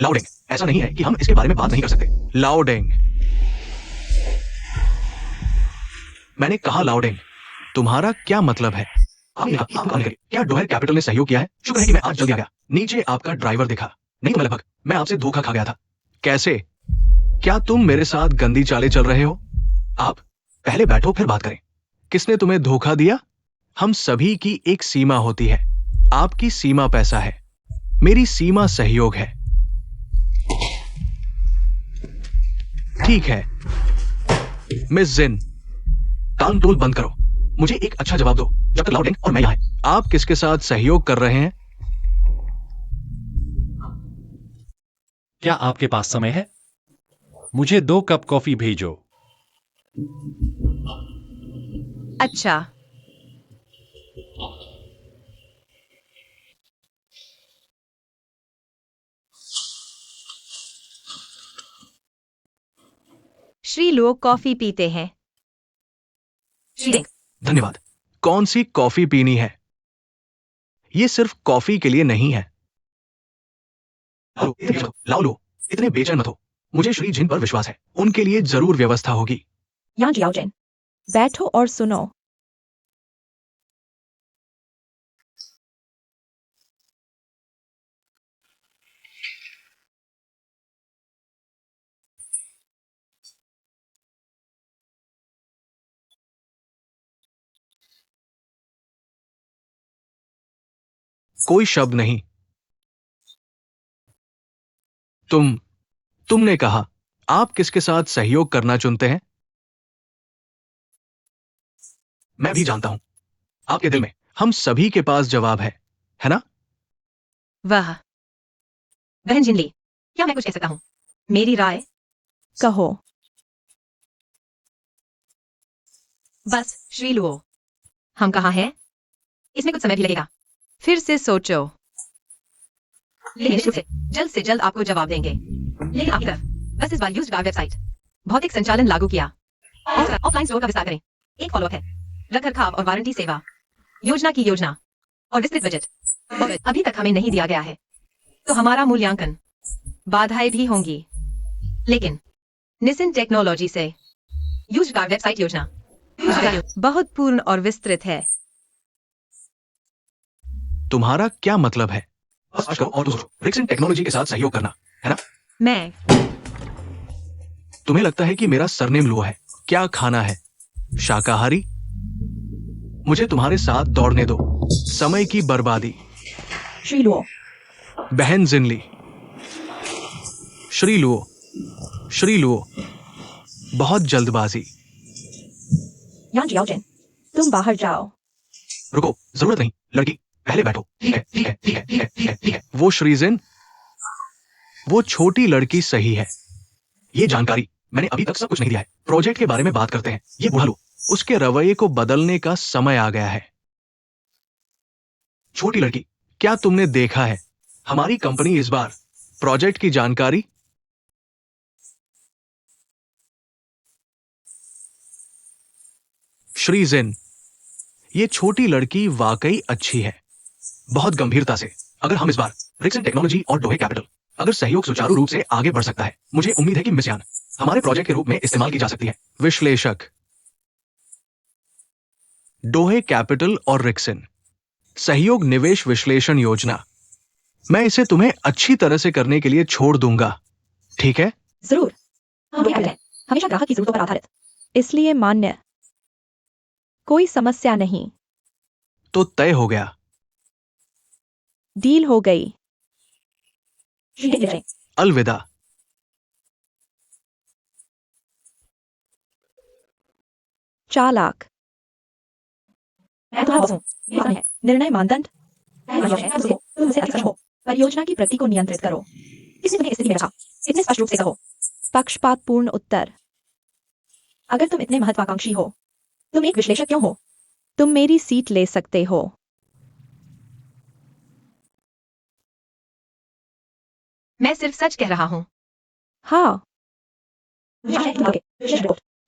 लाउडेंग, ऐसा नहीं है कि हम इसके बारे में बात नहीं कर सकते। लाउडेंग, मैंने कहा लाउडेंग। तुम्हारा क्या मतलब है? आपने कहा आप काम नहीं करें। क्या डोहे कैपिटल ने सहयोग किया है? शुक्र है कि मैं आज जल्दी आ गया। नीचे आपका ड्राइवर दिखा। नहीं तो मैं धोखा खा गया था। कैसे? क्या तुम मेरे साथ गंदी चालें चल रहे हो? आप पहले बैठो फिर बात करें। किसने तुम्हें धोखा दिया? हम सभी की एक सीमा होती है। आपकी सीमा पैसा है, मेरी सीमा सहयोग है। ठीक है मिस जिन, कान टोल बंद करो। मुझे एक अच्छा जवाब दो जब तक लाउडेंग और मैं यहां। आप किसके साथ सहयोग कर रहे हैं? क्या आपके पास समय है? मुझे 2 कप कॉफी भेजो। अच्छा, श्री लोग कॉफी पीते हैं। धन्यवाद। कौन सी कॉफी पीनी है? ये सिर्फ कॉफी के लिए नहीं है। लाओ लो, इतने बेचैन मत हो। मुझे श्री जिन पर विश्वास है, उनके लिए जरूर व्यवस्था होगी। यहाँ जियाओ जैन, बैठो और सुनो। कोई शब्द नहीं। तुमने कहा आप किसके साथ सहयोग करना चुनते हैं? मैं भी जानता हूं, आपके दिल में हम सभी के पास जवाब है ना? वाह, बहन जिनली, क्या मैं कुछ कह सकता हूँ? मेरी राय, कहो। बस श्री लुओ, हम कहाँ हैं? इसमें कुछ समय भी लगेगा। फिर से सोचो। लेकिन निश्चित से जल्द आपको जवाब देंगे। लेकिन आपकी तरफ बस इस बार यूज्ड कार वेबसाइट भौतिक संचालन लागू किया। ऑफलाइन स्टोर का विस्तार करें। एक फॉलोअप है, रखरखाव और वारंटी सेवा, योजना की योजना और विस्तृत बजट अभी तक हमें नहीं दिया गया है, तो हमारा मूल्यांकन, बाधाएं भी होंगी। लेकिन निसिन टेक्नोलॉजी से यूज्ड कार वेबसाइट योजना बहुत पूर्ण और विस्तृत है। तुम्हारा क्या मतलब है? बस करो और दूसरों रिक्सन टेक्नोलॉजी के साथ सहयोग करना, है ना? मैं तुम्हें लगता है कि मेरा सरनेम लुओ है? क्या खाना है? शाकाहारी? मुझे तुम्हारे साथ दौड़ने दो। समय की बर्बादी। श्री लुओ, बहन जिनली। श्री लुओ, बहुत जल्दबाजी। यहाँ जियाओ जैन, तुम बाहर जाओ। रुको, जरूरत नहीं। लड़की पहले बैठो। ठीक है। वो श्रीजिन, वो छोटी लड़की सही है। ये जानकारी मैंने अभी तक सब कुछ नहीं दिया है। प्रोजेक्ट के बारे में बात करते हैं। ये बूढ़ा लो, उसके रवैये को बदलने का समय आ गया है। छोटी लड़की, क्या तुमने देखा है हमारी कंपनी इस बार प्रोजेक्ट की जानकारी? श्रीजिन, ये छोटी लड़की वाकई अच्छी है, बहुत गंभीरता से। अगर हम इस बार रिक्सन टेक्नोलॉजी और डोहे कैपिटल, अगर सहयोग सुचारू रूप से आगे बढ़ सकता है, मुझे उम्मीद है कि मिस यान हमारे प्रोजेक्ट के रूप में इस्तेमाल की जा सकती है। विश्लेषक, डोहे कैपिटल और रिक्सन सहयोग निवेश विश्लेषण योजना, मैं इसे तुम्हें अच्छी तरह से करने के लिए छोड़ दूंगा, ठीक है? जरूर, हम डोहे हैं, हमेशा ग्राहक की जरूरतों पर आधारित, इसलिए मान्य। कोई समस्या नहीं। तो तय हो गया। डील हो गई। अलविदा। चालाक। मैं तुम्हारा बॉस हूं, ये समय है। निर्णय मानदंड तुमसे अधिक हो। परियोजना की प्रगति को नियंत्रित करो। किसने तुम्हें इस स्थिति में रखा? इतने स्पष्ट रूप से कहो। पक्षपातपूर्ण उत्तर। अगर तुम इतने महत्वाकांक्षी हो, तुम एक विश्लेषक क्यों हो? तुम मेरी सीट ले सकते हो। मैं सिर्फ सच कह रहा हूँ। हाँ,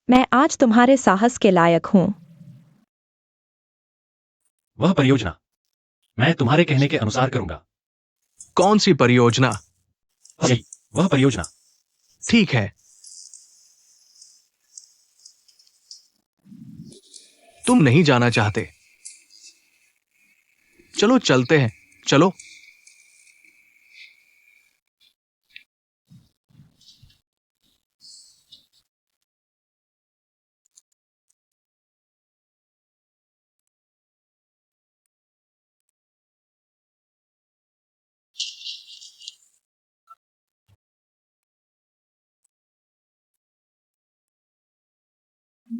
मैं आज तुम्हारे साहस के लायक हूँ। वह परियोजना मैं तुम्हारे कहने के अनुसार करूंगा। कौन सी परियोजना? यही वह परियोजना। ठीक है, तुम नहीं जाना चाहते। चलो चलते हैं, चलो। नमस्ते,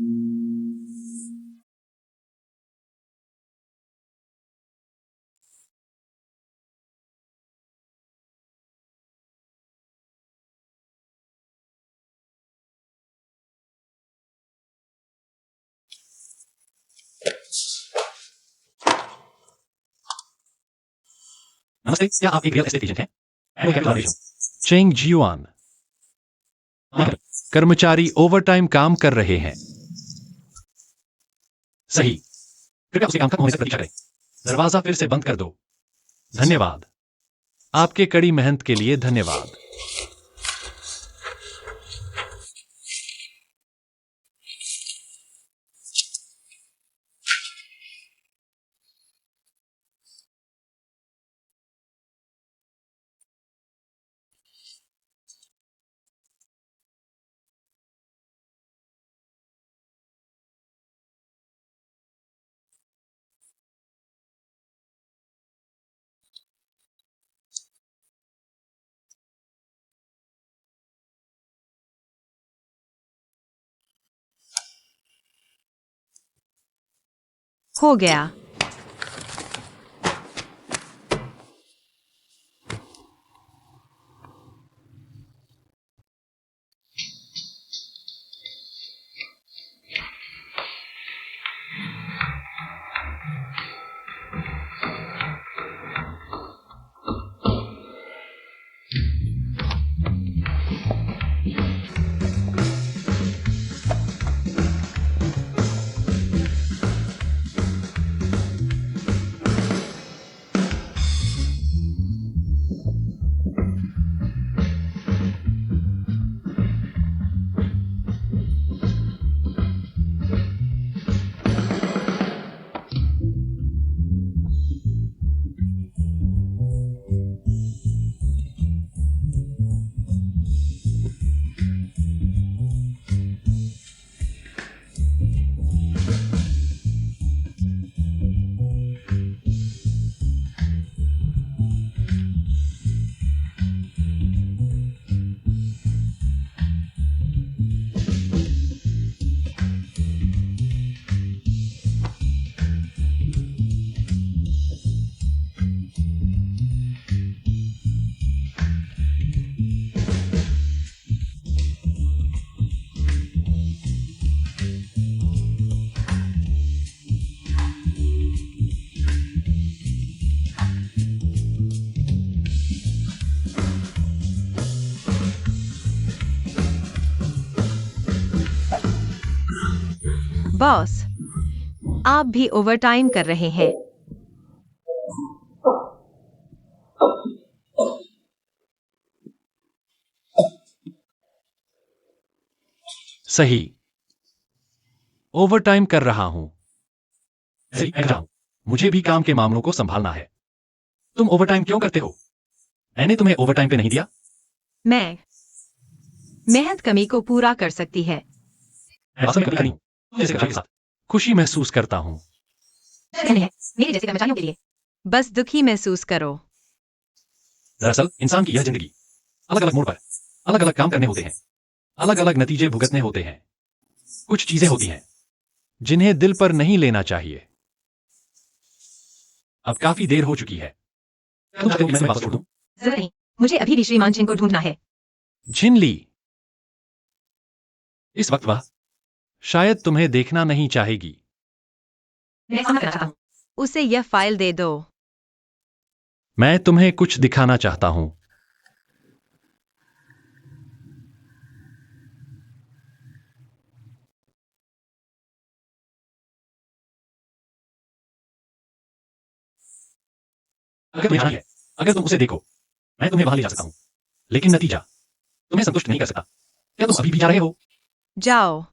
क्या आप एक रियल एस्टेट एजेंट हैं? मैं कैपिटल नॉलेज हूँ। चेंग जियुआन। कर्मचारी ओवरटाइम काम कर रहे हैं। सही। कृपया उसके काम खत्म होने तक प्रतीक्षा करें। दरवाजा फिर से बंद कर दो। धन्यवाद। आपके कड़ी मेहनत के लिए धन्यवाद। हो गया। बॉस, आप भी ओवरटाइम कर रहे हैं। सही। ओवरटाइम कर रहा हूं। सही, मैं जाऊं। मुझे भी काम के मामलों को संभालना है। तुम ओवरटाइम क्यों करते हो? मैंने तुम्हें ओवरटाइम पे नहीं दिया। मैं मेहनत कमी को पूरा कर सकती है। मैं वास्तव में कभी नहीं हूं। तुम जैसे कर्मचारी के साथ खुशी महसूस करता हूं। नहीं है, मेरे जैसे कर्मचारियों के लिए। बस दुखी महसूस करो। दरअसल इंसान की यह जिंदगी अलग अलग मोड़ पर अलग अलग काम करने होते हैं, अलग अलग नतीजे भुगतने होते हैं। कुछ चीजें होती हैं जिन्हें दिल पर नहीं लेना चाहिए। अब काफी देर हो चुकी है। क्या तुम चाहते हो कि मैं तुम्हें वापस छोड़ दूं? जरूरत नहीं, मुझे अभी भी श्रीमान जिन को ढूंढना है। झिनली, इस वक्त वह शायद तुम्हें देखना नहीं चाहेगी। मैं सामना करना चाहता हूँ। उसे यह फाइल दे दो। मैं तुम्हें कुछ दिखाना चाहता हूं। अगर तुम्हें जाना है, अगर तुम उसे देखो, मैं तुम्हें वहां ले जा सकता हूं। लेकिन नतीजा तुम्हें संतुष्ट नहीं कर सकता। क्या तुम अभी भी जा रहे हो? जाओ।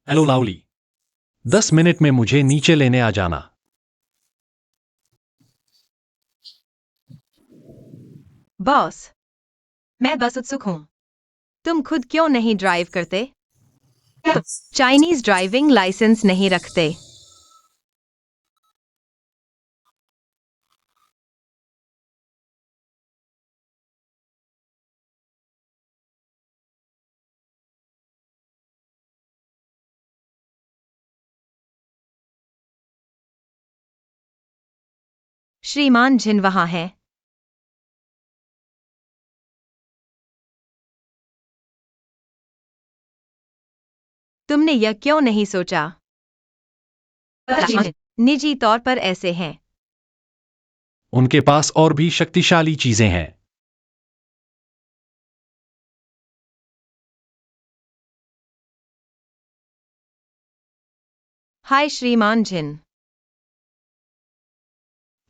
हेलो लाउली, 10 मिनट में मुझे नीचे लेने आ जाना। बॉस, मैं बस उत्सुक हूँ। तुम खुद क्यों नहीं ड्राइव करते? चाइनीज ड्राइविंग लाइसेंस नहीं रखते। श्रीमान जिन वहां हैं। तुमने यह क्यों नहीं सोचा? निजी तौर पर ऐसे हैं। उनके पास और भी शक्तिशाली चीजें हैं। हाय श्रीमान जिन।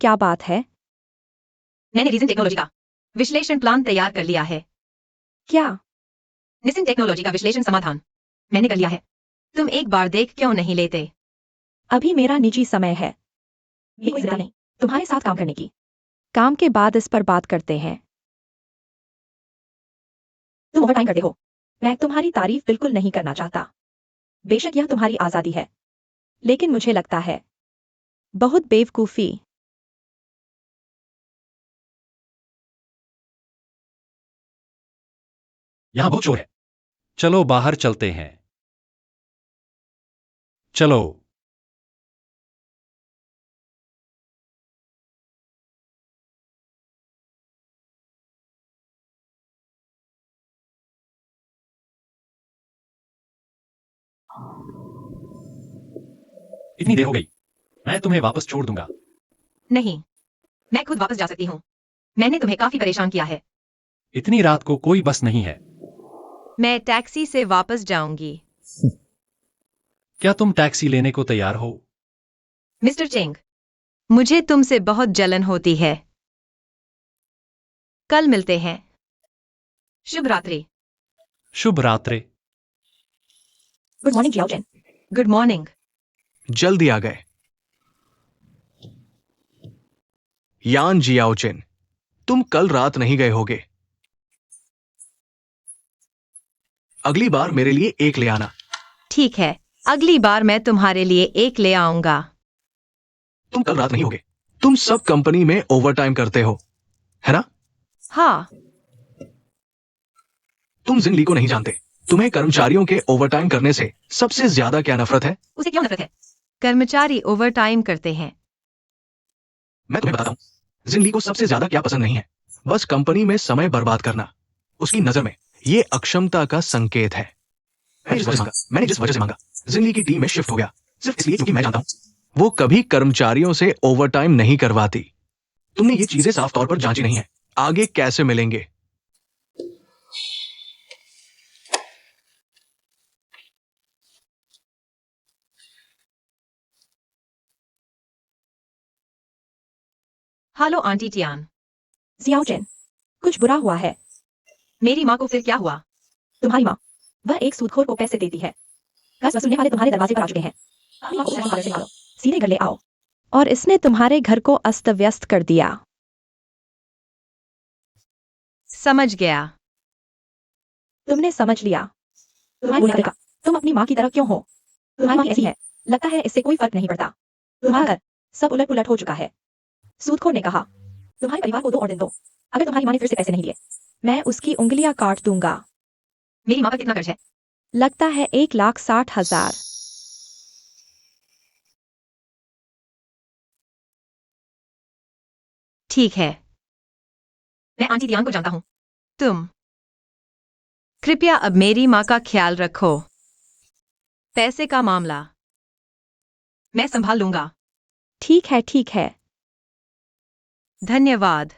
क्या बात है? मैंने रीजन टेक्नोलॉजी का विश्लेषण प्लान तैयार कर लिया है। क्या? निसिन टेक्नोलॉजी का विश्लेषण समाधान मैंने कर लिया है। तुम एक बार देख क्यों नहीं लेते? अभी मेरा निजी समय है। ये कोई जिम्मेदारी नहीं तुम्हारे साथ काम करने की। काम के बाद इस पर बात करते हैं। तुम ओवरटाइम करते हो। मैं तुम्हारी तारीफ बिल्कुल नहीं करना चाहता। बेशक यह तुम्हारी आजादी है, लेकिन मुझे लगता है बहुत बेवकूफी। यहां बहुत शोर है। चलो बाहर चलते हैं। चलो। इतनी देर हो गई। मैं तुम्हें वापस छोड़ दूंगा। नहीं, मैं खुद वापस जा सकती हूँ। मैंने तुम्हें काफी परेशान किया है। इतनी रात को कोई बस नहीं है। मैं टैक्सी से वापस जाऊंगी। क्या तुम टैक्सी लेने को तैयार हो? मिस्टर चेंग, मुझे तुमसे बहुत जलन होती है। कल मिलते हैं। शुभ रात्रि। शुभ रात्रि। Good morning Jiao Chen. Good morning. जल्दी आ गए। यान जियाओचेन, तुम कल रात नहीं गए होगे। अगली बार मेरे लिए एक ले आना। ठीक है, अगली बार मैं तुम्हारे लिए एक ले आऊंगा। तुम कल रात नहीं होगे। तुम सब कंपनी में ओवरटाइम करते हो, है ना? हाँ, तुम जिन ली को नहीं जानते। तुम्हें कर्मचारियों के ओवरटाइम करने से सबसे ज्यादा क्या नफरत है? उसे क्यों नफरत है? कर्मचारी ओवरटाइम करते हैं। मैं तुम्हें बताता हूं जिन ली को सबसे ज्यादा क्या पसंद नहीं है। बस कंपनी में समय बर्बाद करना। उसकी नजर में ये अक्षमता का संकेत है। मैंने जिस वजह से मांगा जिन ली की टीम में शिफ्ट हो गया, सिर्फ इसलिए क्योंकि मैं जानता हूं वो कभी कर्मचारियों से ओवरटाइम नहीं करवाती। तुमने ये चीजें साफ तौर पर जांची नहीं है। आगे कैसे मिलेंगे? Hello aunty Tian. Jiao Chen, कुछ बुरा हुआ है। मेरी माँ को फिर क्या हुआ? तुम्हारी माँ, वह एक सूदखोर को पैसे देती है। कर्ज वसूलने वाले तुम्हारे दरवाजे पर आ चुके हैं। अपनी माँ को स्टेशन पार्लर से निकालो, सीधे घर ले आओ। और इसने तुम्हारे घर को अस्त व्यस्त कर दिया। समझ गया। तुमने समझ लिया। तुम्हारी बोलने का तरीका, तुम अपनी माँ की तरह क्यों हो? तुम्हारी माँ ऐसी है, लगता है इससे कोई फर्क नहीं पड़ता। तुम्हारा घर सब उलट पुलट हो चुका है। सूदखोर ने कहा, तुम्हारे परिवार को 2 और दिन दो। अगर तुम्हारी माँ ने फिर से पैसे नहीं दिए, मैं उसकी उंगलियां काट दूंगा। मेरी माँ पर कितना कर्ज है? लगता है 1,60,000। ठीक है, मैं आंटी टियान को जानता हूँ। तुम कृपया अब मेरी माँ का ख्याल रखो। पैसे का मामला मैं संभाल लूंगा। ठीक है, ठीक है। धन्यवाद।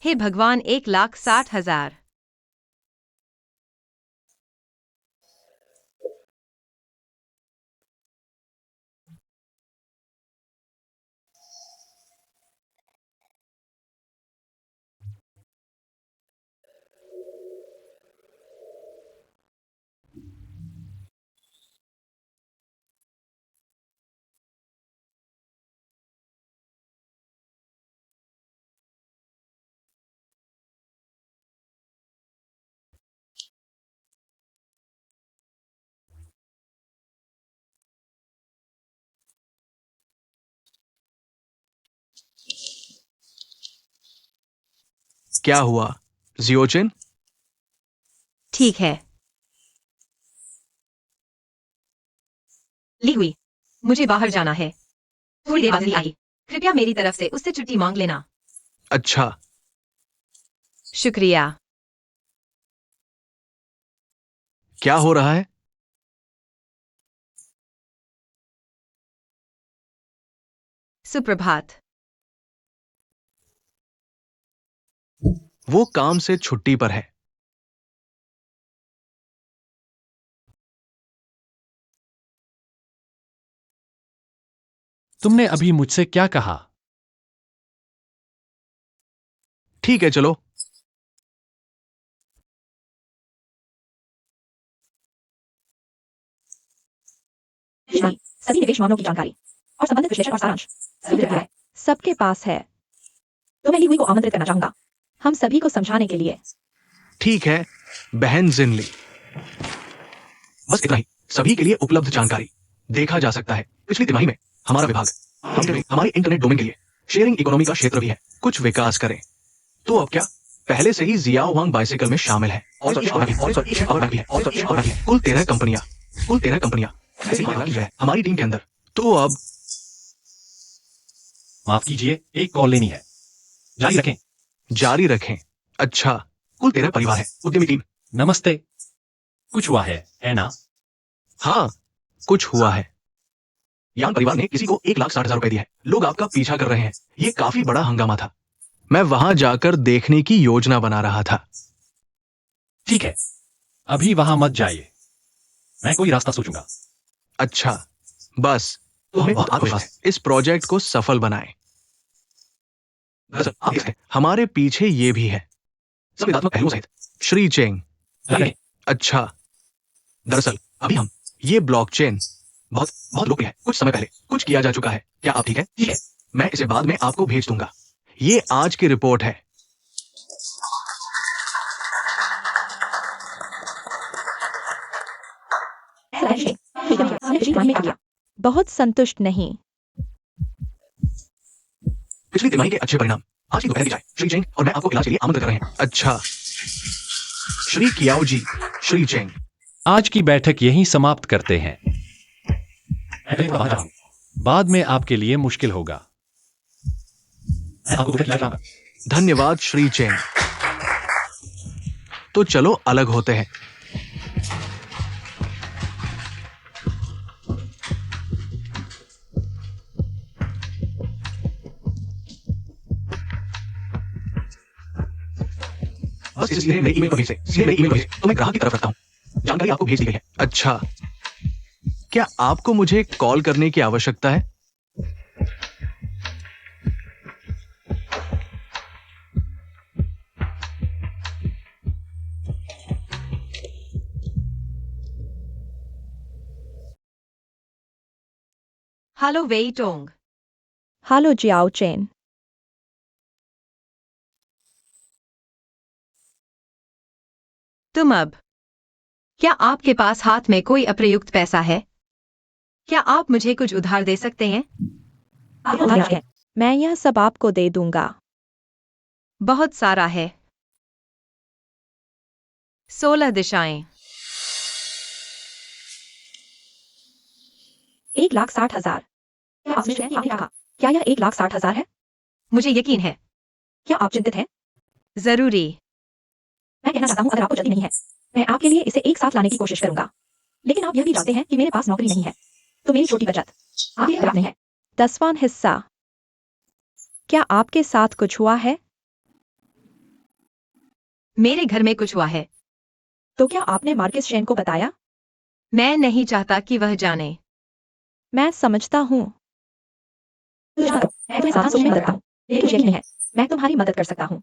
हे भगवान, 1,60,000। क्या हुआ जियोचिन? ठीक है। ली हुई, मुझे बाहर जाना है। थोड़ी देर बाद जल्दी आई। कृपया मेरी तरफ से उससे छुट्टी मांग लेना। अच्छा, शुक्रिया। क्या हो रहा है? सुप्रभात। वो काम से छुट्टी पर है। तुमने अभी मुझसे क्या कहा? ठीक है, चलो। सभी निवेश मामलों की जानकारी और संबंधित विश्लेषण और सारांश सभी दिया है, सबके पास है। तो मैं ली हुई को आमंत्रित करना चाहूंगा, हम सभी को समझाने के लिए। ठीक है, बहन जिनली। बस इतना ही। सभी के लिए उपलब्ध जानकारी देखा जा सकता है। पिछली तिमाही में हमारा विभाग हमारे इंटरनेट डोमेन के लिए शेयरिंग इकोनॉमी का क्षेत्र भी है। कुछ विकास करें। तो अब क्या? पहले से ही जियाओ वांग बाइसिकल में शामिल है। और कुल 13 कंपनियां, ऐसी है हमारी टीम के अंदर। तो अब माफ कीजिए, एक कॉल लेनी है। जारी रखें। जारी रखें। अच्छा, कुल 13 परिवार है। उद्यमी टीम। नमस्ते। कुछ हुआ है ना? हाँ, कुछ हुआ है। यान परिवार ने किसी को 1,60,000 रुपए दिए हैं। लोग आपका पीछा कर रहे हैं। ये काफी बड़ा हंगामा था। मैं वहां जाकर देखने की योजना बना रहा था। ठीक है, अभी वहां मत जाइए। मैं कोई रास्ता सोचूंगा। अच्छा, बस तो हमें बहुत आत्मविश्वास है। इस प्रोजेक्ट को सफल बनाएं। दरअसल आप देख सकते हैं, हमारे पीछे ये भी है, संविदात्मक पहलुओं सहित। श्री चेंग। जारी अच्छा, दरअसल अभी हम ये ब्लॉकचेन बहुत बहुत लोकप्रिय है। कुछ समय पहले कुछ किया जा चुका है। क्या आप ठीक है? ठीक है, मैं इसे बाद में आपको भेज दूंगा। ये आज की रिपोर्ट है। बहुत संतुष्ट नहीं। पिछली तिमाही के अच्छे परिणाम आज की दोपहर की चाय श्री चेंग और मैं आपको इलाज के लिए आमंत्रित कर रहे हैं। अच्छा, श्री कियाओ जी, श्री चेंग। आज की बैठक यहीं समाप्त करते हैं। बाद में आपके लिए मुश्किल होगा। धन्यवाद श्री चेंग। तो चलो अलग होते हैं। बस इसे सीधे मेरे ईमेल पर भेजें। तो मैं ग्राहक की तरफ रखता हूँ। जानकारी आपको भेज दी गई है। अच्छा, क्या आपको मुझे कॉल करने की आवश्यकता है? हेलो वेई टोंग। हालो जियाओ चेन। तुम अब, क्या आपके पास हाथ में कोई अप्रयुक्त पैसा है? क्या आप मुझे कुछ उधार दे सकते हैं? मैं यह सब आपको दे दूंगा। बहुत सारा है। 16 दिशाएं। 1,60,000। क्या आप निश्चित हैं कि आपने कहा? क्या यह 1,60,000 है? मुझे यकीन है। क्या आप चिंतित हैं? जरूरी। मैं कहना चाहता हूँ, अगर आपको जल्दी नहीं है, मैं आपके लिए इसे एक साथ लाने की कोशिश करूंगा। लेकिन आप यह भी जानते हैं कि मेरे पास नौकरी नहीं है, तो मेरी छोटी बचत आपके लिए पर्याप्त नहीं है। 10वां हिस्सा। क्या आपके साथ कुछ हुआ है? मेरे घर में कुछ हुआ है। तो क्या आपने मार्किस शेन को बताया? मैं नहीं चाहता कि वह जाने। मैं समझता हूँ। मैं तुम्हें सावधान सोचने में मदद करता हूँ। लेकिन मुझे यकीन नहीं है, मैं तुम्हारी मदद कर सकता हूँ।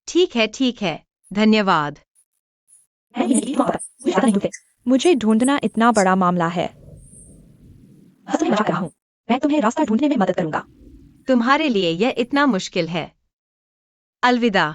ठीक है, ठीक है। धन्यवाद। मुझे ढूंढना इतना बड़ा मामला है। बस तुम्हें बचा रहा हूँ। मैं तुम्हें रास्ता ढूंढने में मदद करूंगा। तुम्हारे लिए यह इतना मुश्किल है। अलविदा।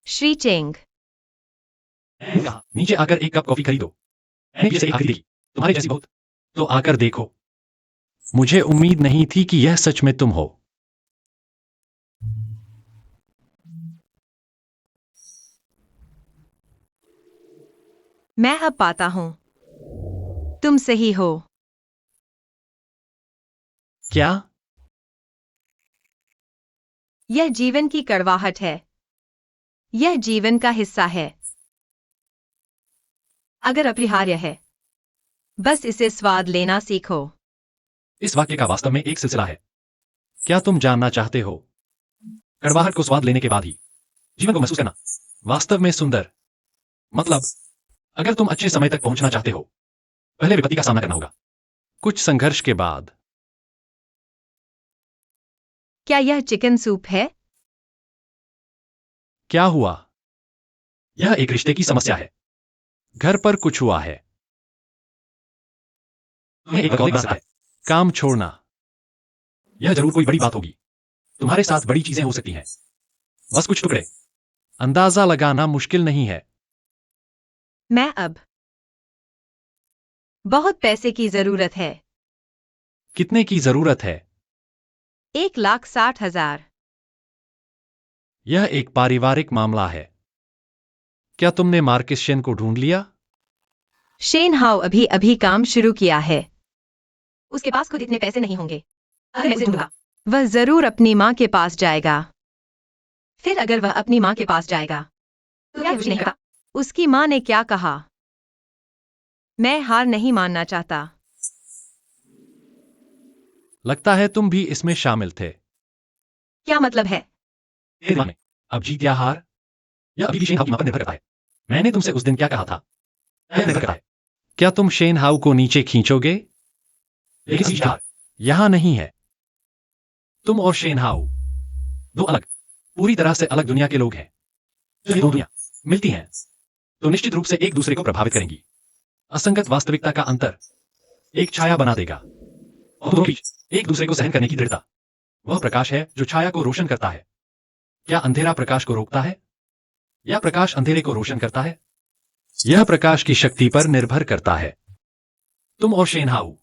श्री चेंग। मैंने कहा, नीचे आकर एक कप कॉफी खरीदो। मैंने जैसे एक आखिरी देखी, तुम्हारे जैसी बहुत। तो आकर देखो। मुझे उम्मीद नहीं थी कि यह सच में तुम हो। मैं अब पाता हूं तुम सही हो। क्या? यह जीवन की कड़वाहट है। यह जीवन का हिस्सा है। अगर अपरिहार्य है, बस इसे स्वाद लेना सीखो। इस वाक्य का वास्तव में एक सिलसिला है। क्या तुम जानना चाहते हो? कड़वाहट को स्वाद लेने के बाद ही जीवन को महसूस करना वास्तव में सुंदर। मतलब, अगर तुम अच्छे समय तक पहुंचना चाहते हो, पहले विपत्ति का सामना करना होगा। कुछ संघर्ष के बाद। क्या यह चिकन सूप है? क्या हुआ? यह एक रिश्ते की समस्या है। घर पर कुछ हुआ है। तुम्हें एक वर्कहॉलिक बना सकता है। काम छोड़ना। यह जरूर कोई बड़ी बात होगी। तुम्हारे साथ बड़ी चीजें हो सकती हैं। बस कुछ टुकड़े। अंदाजा लगाना मुश्किल नहीं है। मैं अब बहुत पैसे की जरूरत है। कितने की जरूरत है? 1,60,000। यह एक पारिवारिक मामला है। क्या तुमने मार्कस शेन को ढूंढ लिया? शेन हाउ अभी अभी काम शुरू किया है। उसके पास खुद इतने पैसे नहीं होंगे। अगर मैं उसे ढूंढूंगा, वह जरूर अपनी माँ के पास जाएगा। फिर अगर वह अपनी माँ के पास जाएगा, तो क्या कुछ नहीं करता? उसकी माँ ने क्या कहा? मैं हार नहीं मानना चाहता। लगता है तुम भी इसमें शामिल थे। क्या मतलब है? मेरे दिमाग में अब जीत या हार, यह अभी भी शेन हाउ की मां पर निर्भर करता है। मैंने तुमसे उस दिन क्या कहा था? यह निर्भर करता है। क्या तुम शेन हाउ को नीचे खींचोगे? लेकिन सीधी हार यहां नहीं है। तुम और शेन हाउ दो अलग, पूरी तरह से अलग दुनिया के लोग हैं। जब ये दो दुनिया मिलती हैं, तो निश्चित रूप से एक दूसरे को प्रभावित करेंगी। असंगत वास्तविकता का अंतर एक छाया बना देगा, और दोनों के बीच एक दूसरे को सहन करने की दृढ़ता वह प्रकाश है जो छाया को रोशन करता है। क्या अंधेरा प्रकाश को रोकता है, या प्रकाश अंधेरे को रोशन करता है? यह प्रकाश की शक्ति पर निर्भर करता है। तुम और शेन हाउ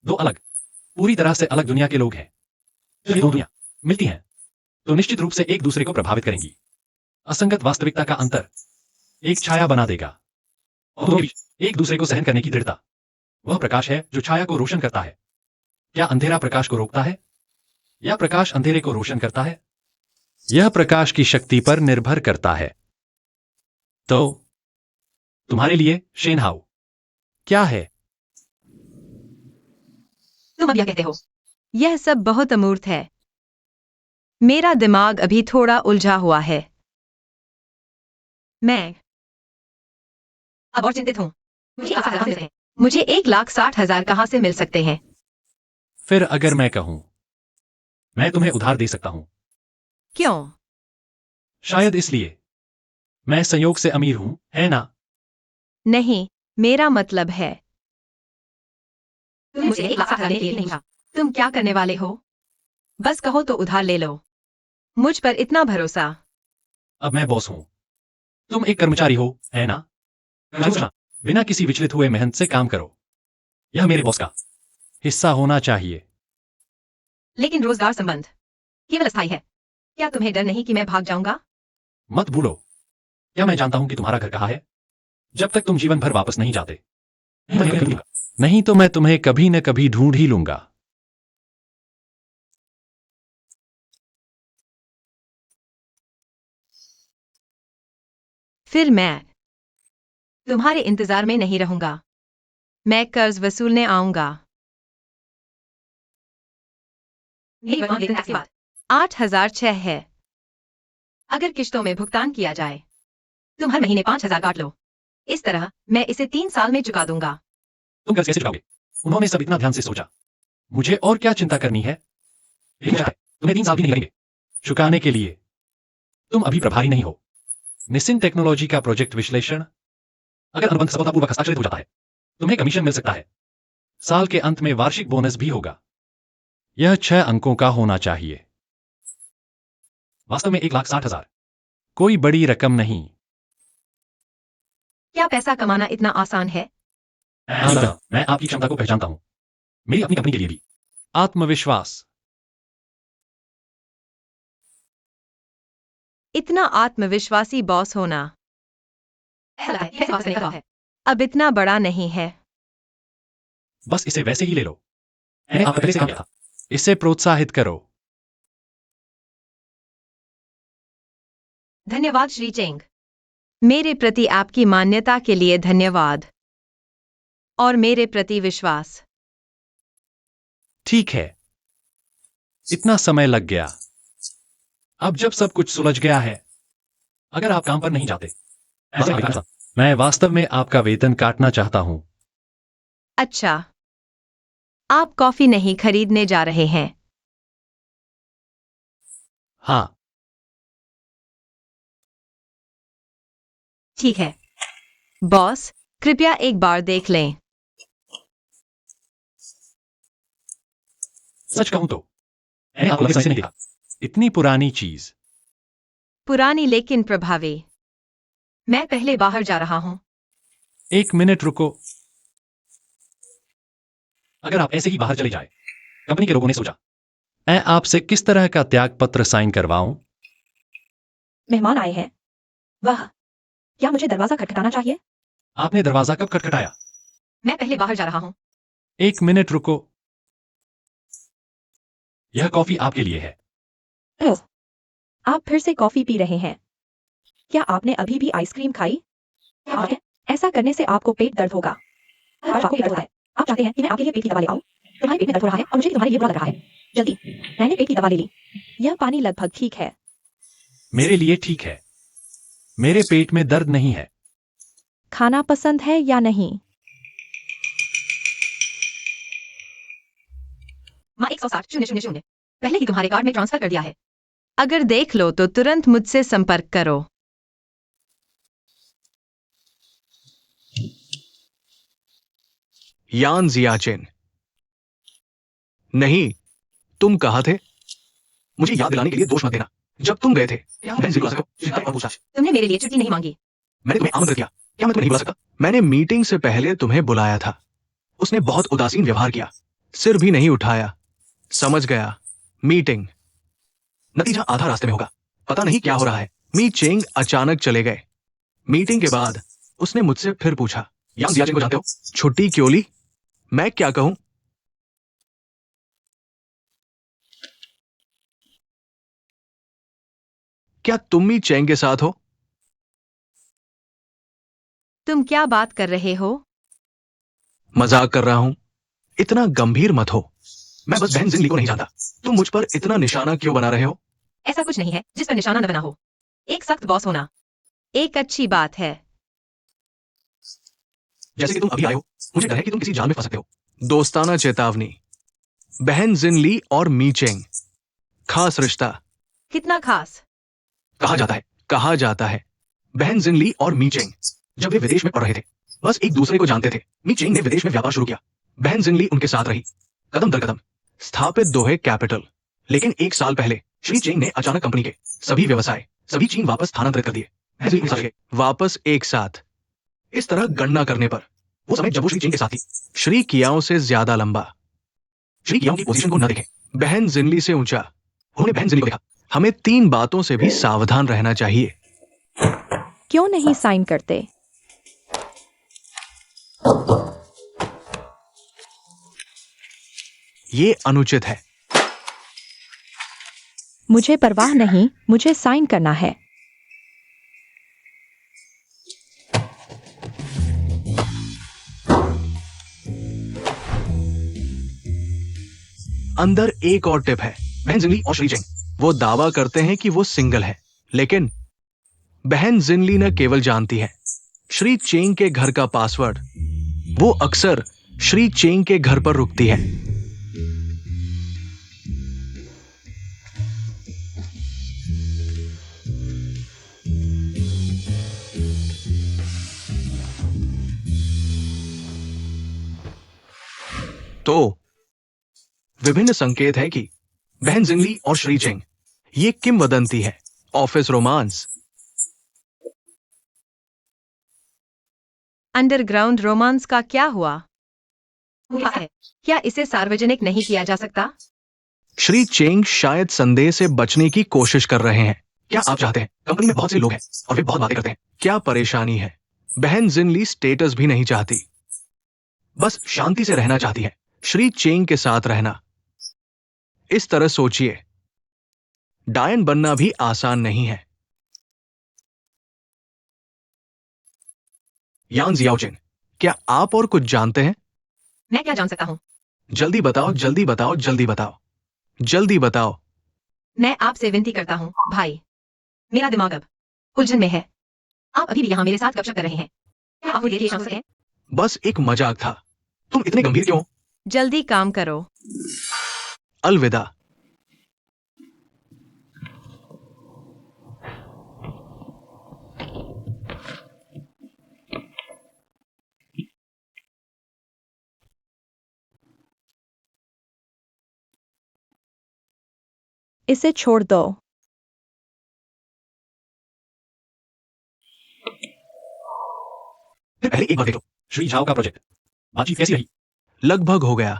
दो अलग, पूरी तरह से अलग दुनिया के लोग हैं। जब ये दो दुनिया मिलती हैं, तो निश्चित रूप से एक दूसरे को प्रभावित करेंगी। असंगत वास्तविकता का अंतर एक छाया बना देगा, और दोनों के बीच एक दूसरे को सहन करने की दृढ़ता वह प्रकाश है जो छाया को रोशन करता है। क्या अंधेरा प्रकाश को रोकता है, या प्रकाश अंधेरे को रोशन करता है? यह प्रकाश की शक्ति पर निर्भर करता है। तो तुम्हारे लिए शेन हाउ क्या है? तुम अब यह कहते हो। यह सब बहुत अमूर्त है। मेरा दिमाग अभी थोड़ा उलझा हुआ है। मैं अब और चिंतित हूं। मुझे 1,60,000 कहां से मिल सकते हैं? फिर अगर मैं कहूं, मैं तुम्हें उधार दे सकता हूं। क्यों? शायद इसलिए मैं संयोग से अमीर हूं, है ना? नहीं, मेरा मतलब है तुम मुझे 1,60,000 देने के लिए नहीं कहा। तुम क्या करने वाले हो? बस कहो तो उधार ले लो। मुझ पर इतना भरोसा। अब मैं बॉस हूं, तुम एक कर्मचारी हो, है ना? सोचना, बिना किसी विचलित हुए मेहनत से काम करो। यह मेरे बॉस का हिस्सा होना चाहिए। लेकिन रोजगार संबंध केवल अस्थायी है। क्या तुम्हें डर नहीं कि मैं भाग जाऊंगा? मत भूलो, क्या मैं जानता हूं कि तुम्हारा घर कहाँ है? जब तक तुम जीवन भर वापस नहीं जाते, नहीं तो मैं तुम्हें कभी न कभी ढूंढ ही लूंगा। फिर मैं तुम्हारे इंतजार में नहीं रहूंगा। मैं कर्ज वसूलने आऊंगा। 8,006 है। अगर किश्तों में भुगतान किया जाए, तुम हर महीने 5,000 काट लो। इस तरह मैं इसे 3 साल में चुका दूंगा। तुम कर्ज कैसे चुकाओगे? उन्होंने सब इतना ध्यान से सोचा। मुझे और क्या चिंता करनी है? तुम्हें 3 साल भी नहीं लगेंगे चुकाने के लिए। तुम अभी प्रभारी नहीं हो। निसिन टेक्नोलॉजी का प्रोजेक्ट विश्लेषण, अगर अनुबंध सफलतापूर्वक हस्ताक्षरित हो जाता है, तुम्हें कमीशन मिल सकता है। साल के अंत में वार्षिक बोनस भी होगा। यह 6 अंकों का होना चाहिए। वास्तव में 1,60,000 कोई बड़ी रकम नहीं। क्या पैसा कमाना इतना आसान है? मैं आपकी क्षमता को पहचानता हूं, मेरी अपनी कंपनी के लिए भी। आत्मविश्वास। इतना आत्मविश्वासी बॉस होना कैसे बॉस ने कहा है? अब इतना बड़ा नहीं है। बस इसे वैसे ही ले लो, मैंने आप पहले से किया था। इसे प्रोत्साहित करो। धन्यवाद श्री चेंग। मेरे प्रति आपकी मान्यता के लिए धन्यवाद और मेरे प्रति विश्वास। ठीक है, इतना समय लग गया। अब जब सब कुछ सुलझ गया है, अगर आप काम पर नहीं जाते, मैं वास्तव में आपका वेतन काटना चाहता हूं। अच्छा, आप कॉफी नहीं खरीदने जा रहे हैं? हाँ, ठीक है। बॉस, कृपया एक बार देख लें। सच कहूं तो मैंने आपको लंबे समय से नहीं देखा। इतनी पुरानी चीज। पुरानी लेकिन प्रभावी। मैं पहले बाहर जा रहा हूं। 1 मिनट रुको। अगर आप ऐसे ही बाहर चले जाए, कंपनी के लोगों ने सोचा, मैं आपसे किस तरह का त्याग पत्र साइन करवाऊं? मेहमान आए हैं। वाह, क्या मुझे दरवाजा खटखटाना चाहिए? आपने दरवाजा कब खटखटाया? मैं पहले बाहर जा रहा हूं। 1 मिनट रुको। यह कॉफी आपके लिए है। ओह, आप फिर से कॉफी पी रहे हैं। क्या आपने अभी भी आइसक्रीम खाई? हाँ, ऐसा करने से आपको पेट दर्द होगा। आज आपको पेट दर्द हो रहा है। आप चाहते हैं कि मैं आपके लिए पेट की दवा ले आऊं? तुम्हारे पेट में दर्द हो रहा है और मुझे तुम्हारे लिए बुरा लग रहा है। जल्दी, मैंने पेट की दवा ले ली। यह पानी लगभग ठीक है। मेरे लिए ठीक है। मेरे पेट में दर्द नहीं है। खाना पसंद है या नहीं? माँ 160,000 पहले ही तुम्हारे कार्ड में ट्रांसफर कर दिया है। अगर देख लो तो तुरंत मुझसे संपर्क करो। यान जियाचेन। नहीं, तुम कहाँ थे? मुझे याद दिलाने के लिए दोष मत देना। जब तुम गए थे, क्या मैं जिला सकता और पूछा? तुमने मेरे लिए छुट्टी नहीं मांगी। मैंने तुम्हें आमंत्रित किया, क्या मैं तुम्हें नहीं बुला सकता? मैंने मीटिंग से पहले तुम्हें बुलाया था। उसने बहुत उदासीन व्यवहार किया, सिर भी नहीं उठाया। समझ गया, मीटिंग। नतीजा आधा रास्ते में होगा। पता नहीं क्या हो रहा है। मी चेंग अचानक चले गए। मीटिंग के बाद उसने मुझसे फिर पूछा, यांग जियाचेन को जानते हो? छुट्टी क्यों ली? मैं क्या कहूं? क्या तुम मी चेंग के साथ हो? तुम क्या बात कर रहे हो? मजाक कर रहा हूं। इतना गंभीर मत हो। मैं बस बहन जिंगली को नहीं जानता। तुम मुझ पर इतना निशाना क्यों बना रहे हो? ऐसा कुछ नहीं है जिस पर निशाना न बना हो। एक सख्त बॉस होना एक अच्छी बात है। जैसे कि तुम अभी आए हो, मुझे डर है कि तुम किसी जाल में फंस सकते हो। दोस्ताना चेतावनी। बहन जिनली और मी चेंग, खास रिश्ता। कितना खास? कहा जाता है बहन जिनली और मी चेंग जब वे विदेश में पढ़ रहे थे, बस एक दूसरे को जानते थे। मी चेंग ने विदेश में व्यापार शुरू किया, बहन जिनली उनके साथ रही, कदम दर कदम स्थापित दोहे कैपिटल। लेकिन 1 साल पहले श्री चेंग ने अचानक कंपनी के सभी व्यवसाय, सभी चीन वापस स्थानांतरित कर दिए। बहन जिनली के साथ गए, वापस एक साथ। इस तरह गणना करने पर वो समय जब वो श्री चेंग के साथ थी, श्री कियाओं से ज्यादा लंबा। श्री कियाओं की पोजीशन को न देखें, बहन जिनली से ऊंचा। उन्होंने बहन जिनली को देखा। हमें 3 बातों से भी सावधान रहना चाहिए। क्यों नहीं साइन करते? ये अनुचित है। मुझे परवाह नहीं, मुझे साइन करना है। अंदर एक और टिप है। बहन जिनली और श्री चेंग वो दावा करते हैं कि वो सिंगल है, लेकिन बहन जिनली न केवल जानती है श्री चेंग के घर का पासवर्ड। वो अक्सर श्री चेंग के घर पर रुकती है। तो विभिन्न संकेत है कि बहन जिनली और श्री चेंग, ये किंवदंती है, ऑफिस रोमांस, अंडरग्राउंड रोमांस का क्या हुआ? क्या है? क्या इसे सार्वजनिक नहीं किया जा सकता? श्री चेंग शायद संदेह से बचने की कोशिश कर रहे हैं। क्या आप चाहते हैं? कंपनी में बहुत से लोग हैं और वे बहुत बातें करते हैं। क्या परेशानी है? बहन जिनली स्टेटस भी नहीं चाहती, बस शांति से रहना चाहती है। श्री चेंग के साथ रहना। इस तरह सोचिए, डायन बनना भी आसान नहीं है। यान जियाओचिन, क्या आप और कुछ जानते हैं? मैं क्या जान सकता हूँ? जल्दी बताओ, जल्दी बताओ, जल्दी बताओ, जल्दी बताओ। मैं आपसे विनती करता हूँ, भाई। मेरा दिमाग अब उलझन में है। आप अभी भी यहाँ मेरे साथ गपशप कर रहे हैं। क्या आप मुझे ये शांत हैं? बस एक मजाक था। तुम इतने गंभीर क्यों? जल्दी काम करो। अलविदा। इसे छोड़ दो। फिर पहले एक बार देखो। श्री झाओ का प्रोजेक्ट बातचीत कैसी रही? लगभग हो गया।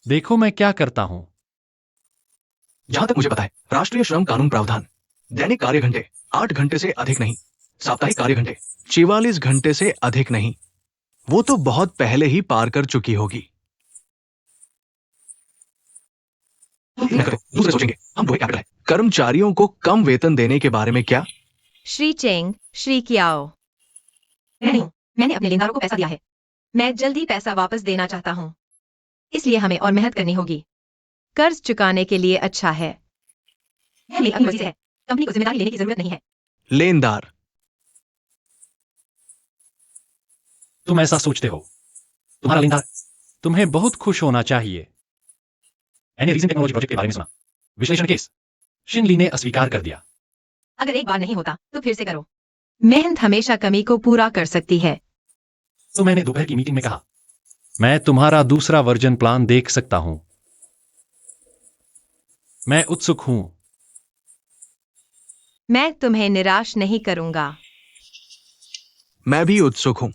देखो मैं क्या करता हूं। जहां तक मुझे पता है, राष्ट्रीय श्रम कानून प्रावधान दैनिक कार्य घंटे 8 घंटे से अधिक नहीं, साप्ताहिक कार्य घंटे 44 घंटे से अधिक नहीं। वो तो बहुत पहले ही पार कर चुकी होगी। दूसरे सोचेंगे, हम दो कैपिटल है। कर्मचारियों को कम वेतन देने के बारे में क्या? श्री चेंग, श्री कियाओ। नहीं, मैंने अपने लेनदारों को पैसा दिया है। मैं जल्दी पैसा वापस देना चाहता हूँ। इसलिए हमें और मेहनत करनी होगी। कर्ज चुकाने के लिए अच्छा है। यह मेरी अपनी मर्जी से है। कंपनी को जिम्मेदारी लेने की जरूरत नहीं है। लेनदार। तुम ऐसा सोचते हो? तुम्हारा लेनदार तुम्हें बहुत खुश होना चाहिए। मैंने रीजन टेक्नोलॉजी प्रोजेक्ट के बारे में सुना। विश्लेषण केस शिनली ने अस्वीकार कर दिया। अगर एक बार नहीं होता तो फिर से करो। मेहनत हमेशा कमी को पूरा कर सकती है। तो मैंने दोपहर की मीटिंग में कहा, मैं तुम्हारा दूसरा वर्जन प्लान देख सकता हूं। मैं उत्सुक हूं। मैं तुम्हें निराश नहीं करूंगा। मैं भी उत्सुक हूं।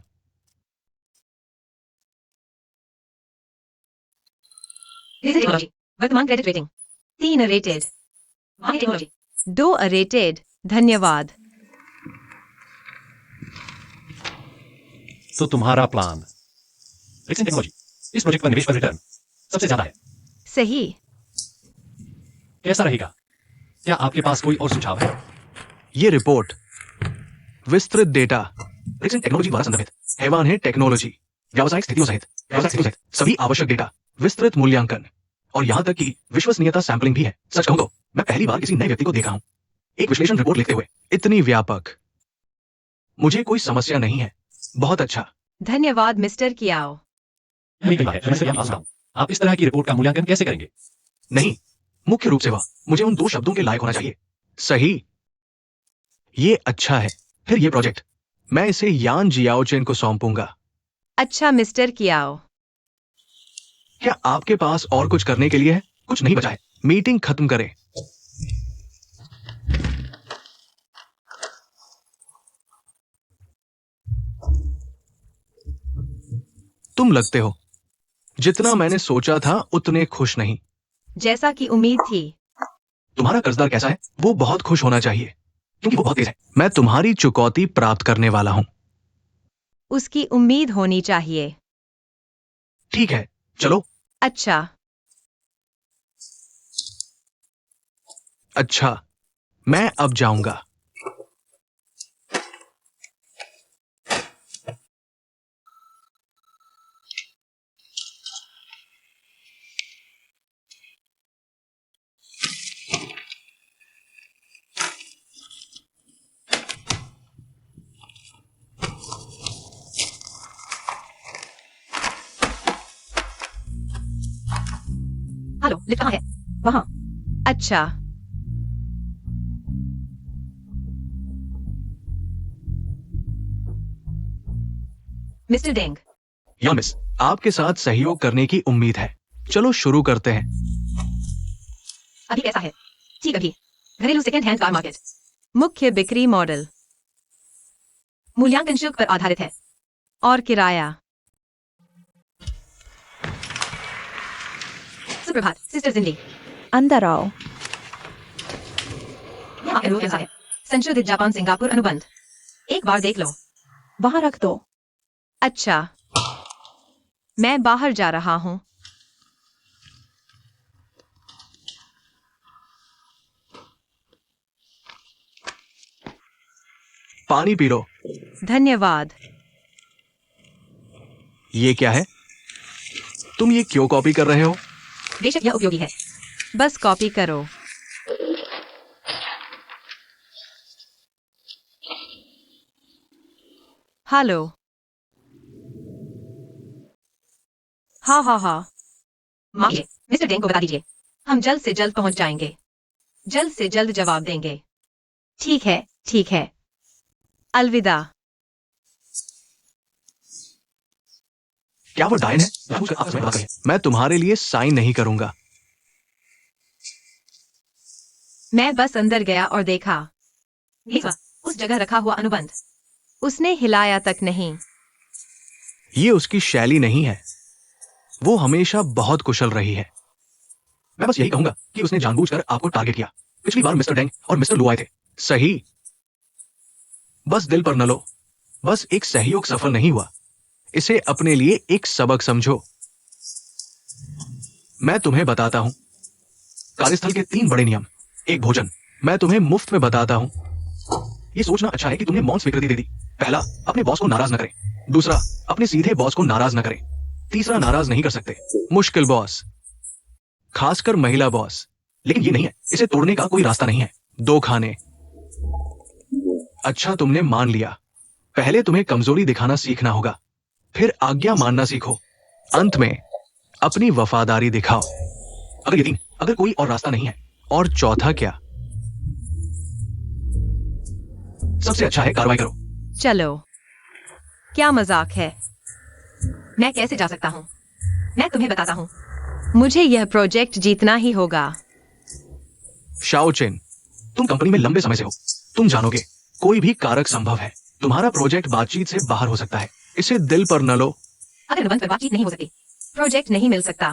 रीजन टेक्नोलॉजी वर्तमान क्रेडिट रेटिंग 3 रेटेड। वाणी टेक्नोलॉजी 2 रेटेड। धन्यवाद। तो तुम्हारा प्लान रीजन टेक्नोलॉजी, इस प्रोजेक्ट पर निवेश पर रिटर्न सबसे ज्यादा है। सही। कैसा रहेगा? क्या आपके पास कोई और सुझाव है? ये रिपोर्ट विस्तृत डेटा रीजन टेक्नोलॉजी द्वारा संदर्भित हैवान है टेक्नोलॉजी, व्यावसायिक स्थितियों सहित सभी आवश्यक डेटा, विस्तृत मूल्यांकन और यहां तक कि विश्वसनीयता सैंपलिंग भी है। सच कहूं तो मैं पहली बार किसी नए व्यक्ति को देखा हूं एक विश्लेषण रिपोर्ट लिखते हुए इतनी व्यापक। मुझे कोई समस्या नहीं है। बहुत अच्छा। धन्यवाद मिस्टर कियाओ। मैं समझता हूं। आप इस तरह की रिपोर्ट का मूल्यांकन कैसे करेंगे? नहीं, मुख्य रूप से वह मुझे उन 2 शब्दों के लायक होना चाहिए। सही। ये अच्छा है। फिर ये प्रोजेक्ट मैं इसे यान जियाओचेन को सौंपूंगा। अच्छा मिस्टर कियाओ। क्या आपके पास और कुछ करने के लिए है? कुछ नहीं बचा है। मीटिंग खत्म करें। तुम लगते हो जितना मैंने सोचा था उतने खुश नहीं। जैसा कि उम्मीद थी। तुम्हारा कर्जदार कैसा है? वो बहुत खुश होना चाहिए क्योंकि वो बहुत तेज है। मैं तुम्हारी चुकौती प्राप्त करने वाला हूं। उसकी उम्मीद होनी चाहिए। ठीक है, चलो। अच्छा। अच्छा, मैं अब जाऊंगा। हेलो, लिफ्ट कहाँ है? वहाँ। अच्छा। मिस्टर डेंग। या मिस, आपके साथ सहयोग करने की उम्मीद है। चलो शुरू करते हैं। अभी कैसा है? ठीक अभी। घरेलू सेकेंड हैंड कार मार्केट। मुख्य बिक्री मॉडल मूल्यांकन शुल्क पर आधारित है और किराया। सुप्रभात सिस्टर जिंदगी। अंदर आओ। यहाँ का रूल कैसा है? संशोधित जापान सिंगापुर अनुबंध। एक बार देख लो। वहां रख दो। अच्छा, मैं बाहर जा रहा हूँ। पानी पी लो। धन्यवाद। ये क्या है? तुम ये क्यों कॉपी कर रहे हो? बेशक यह उपयोगी है। बस कॉपी करो। हेलो। हाँ। माफिए, मिस्टर डेंग को बता दीजिए, हम जल्द से जल्द पहुंच जाएंगे। जल्द से जल्द जवाब देंगे। ठीक है। अलविदा। क्या वो डायन है? जानबूझकर आपस में बात करें। मैं तुम्हारे लिए साइन नहीं करूंगा। मैं बस अंदर गया और देखा। उस जगह रखा हुआ अनुबंध। उसने हिलाया तक नहीं। ये उसकी शैली नहीं है। वो हमेशा बहुत कुशल रही है। मैं बस यही कहूंगा कि उसने जानबूझकर आपको टारगेट किया। पिछली बार मिस्टर डेंग और मिस्टर लू आए थे। सही। बस दिल पर न लो। बस एक सहयोग सफल नहीं हुआ। इसे अपने लिए एक सबक समझो। मैं तुम्हें बताता हूं कार्यस्थल के 3 बड़े नियम। एक भोजन। मैं तुम्हें मुफ्त में बताता हूं। यह सोचना अच्छा है कि तुमने मौन स्वीकृति दे दी। पहला, अपने बॉस को नाराज न करें। दूसरा, अपने सीधे बॉस को नाराज न करें। तीसरा, नाराज नहीं कर सकते मुश्किल बॉस, खासकर महिला बॉस। लेकिन ये नहीं है, इसे तोड़ने का कोई रास्ता नहीं है। 2 खाने। अच्छा, तुमने मान लिया। पहले तुम्हें कमजोरी दिखाना सीखना होगा, फिर आज्ञा मानना सीखो, अंत में अपनी वफादारी दिखाओ। अगर कोई और रास्ता नहीं है। और चौथा क्या? सबसे अच्छा है कार्रवाई करो। चलो, क्या मजाक है? मैं कैसे जा सकता हूँ? मैं तुम्हें बताता हूँ। मुझे यह प्रोजेक्ट जीतना ही होगा। शाओ चेन, तुम कंपनी में लंबे समय से हो। तुम जानोगे कोई भी कारक संभव है। तुम्हारा प्रोजेक्ट बातचीत से बाहर हो सकता है। इसे दिल पर न लो। अगर अनुबंध पर बातचीत नहीं हो सकती, प्रोजेक्ट नहीं मिल सकता,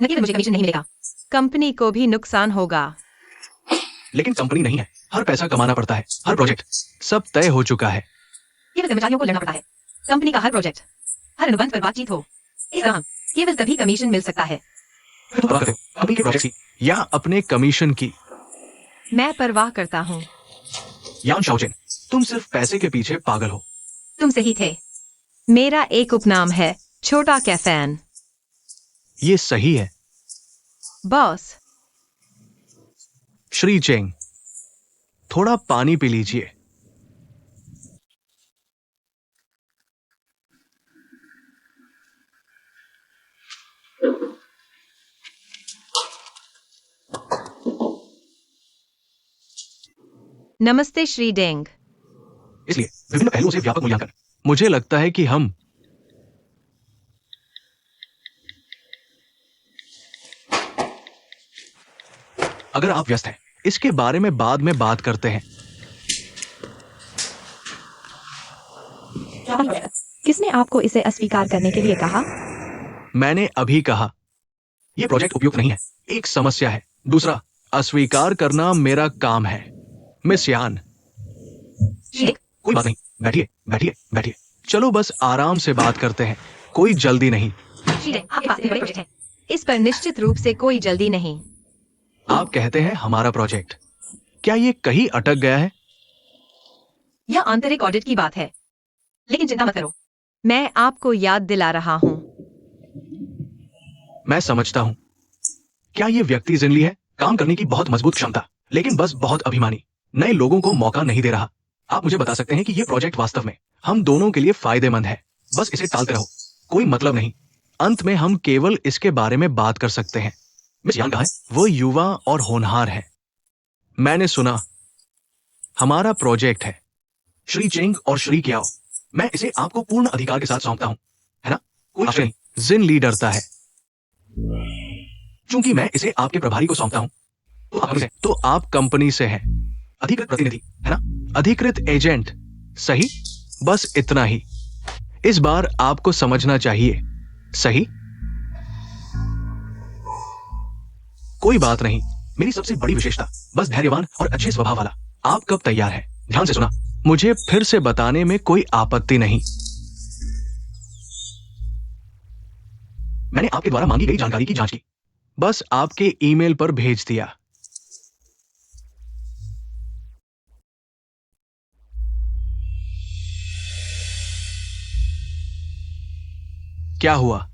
न केवल मुझे कमीशन नहीं मिलेगा, कंपनी को भी नुकसान होगा। लेकिन कंपनी नहीं है, हर पैसा कमाना पड़ता है। हर प्रोजेक्ट सब तय हो चुका है। केवल कर्मचारियों को लड़ना पड़ता है। कंपनी का हर प्रोजेक्ट, हर अनुबंध पर बातचीत हो। इस तरह केवल तभी कमीशन मिल सकता है। फिर तुम परवाह करते हो कंपनी के प्रोजेक्ट की या अपने कमीशन की? मैं परवाह करता हूँ। यान शाओचेन, तुम सिर्फ पैसे के पीछे पागल हो। तुम सही थे। मेरा एक उपनाम है, छोटा कैफैन। ये सही है। बॉस, श्री चेंग, थोड़ा पानी पी लीजिए। नमस्ते श्री डेंग। इसलिए विभिन्न पहलुओं से व्यापक मूल्यांकन। मुझे लगता है कि हम अगर आप व्यस्त हैं, इसके बारे में बाद में बात करते हैं। किसने आपको इसे अस्वीकार करने के लिए कहा? मैंने अभी कहा यह प्रोजेक्ट उपयुक्त नहीं है। एक समस्या है। दूसरा, अस्वीकार करना मेरा काम है। मिस यान, कोई बात नहीं, बैठिए। चलो बस आराम से बात करते हैं, कोई जल्दी नहीं। श्री डेंग, आपके पास एक बड़े प्रोजेक्ट है। इस पर निश्चित रूप से कोई जल्दी नहीं। आप कहते हैं हमारा प्रोजेक्ट, क्या ये कहीं अटक गया है? यह आंतरिक ऑडिट की बात है, लेकिन चिंता मत करो, मैं आपको याद दिला रहा हूँ। मैं समझता हूं। क्या ये व्यक्ति जिनली है? काम करने की बहुत मजबूत क्षमता, लेकिन बस बहुत अभिमानी, नए लोगों को मौका नहीं दे रहा। आप मुझे बता सकते हैं कि ये प्रोजेक्ट वास्तव में हम दोनों के लिए फायदेमंद है। बस इसे टालते रहो, कोई मतलब नहीं। अंत में हम केवल इसके बारे में बात कर सकते हैं। मिस यान कहाँ है? वो युवा और होनहार है। मैंने सुना हमारा प्रोजेक्ट है श्री चेंग और श्री क्याओ। मैं इसे आपको पूर्ण अधिकार के साथ सौंपता हूं, है ना? कोई आश्चर्य नहीं, जिन ली डरता है। चूंकि मैं इसे आपके प्रभारी को सौंपता हूं, तो आप कंपनी से हैं, अधिकृत प्रतिनिधि है ना, अधिकृत एजेंट, सही? बस इतना ही। इस बार आपको समझना चाहिए, सही? कोई बात नहीं, मेरी सबसे बड़ी विशेषता बस धैर्यवान और अच्छे स्वभाव वाला। आप कब तैयार हैं? ध्यान से सुना, मुझे फिर से बताने में कोई आपत्ति नहीं। मैंने आपके द्वारा मांगी गई जानकारी की जांच की, बस आपके ईमेल पर भेज दिया। क्या हुआ?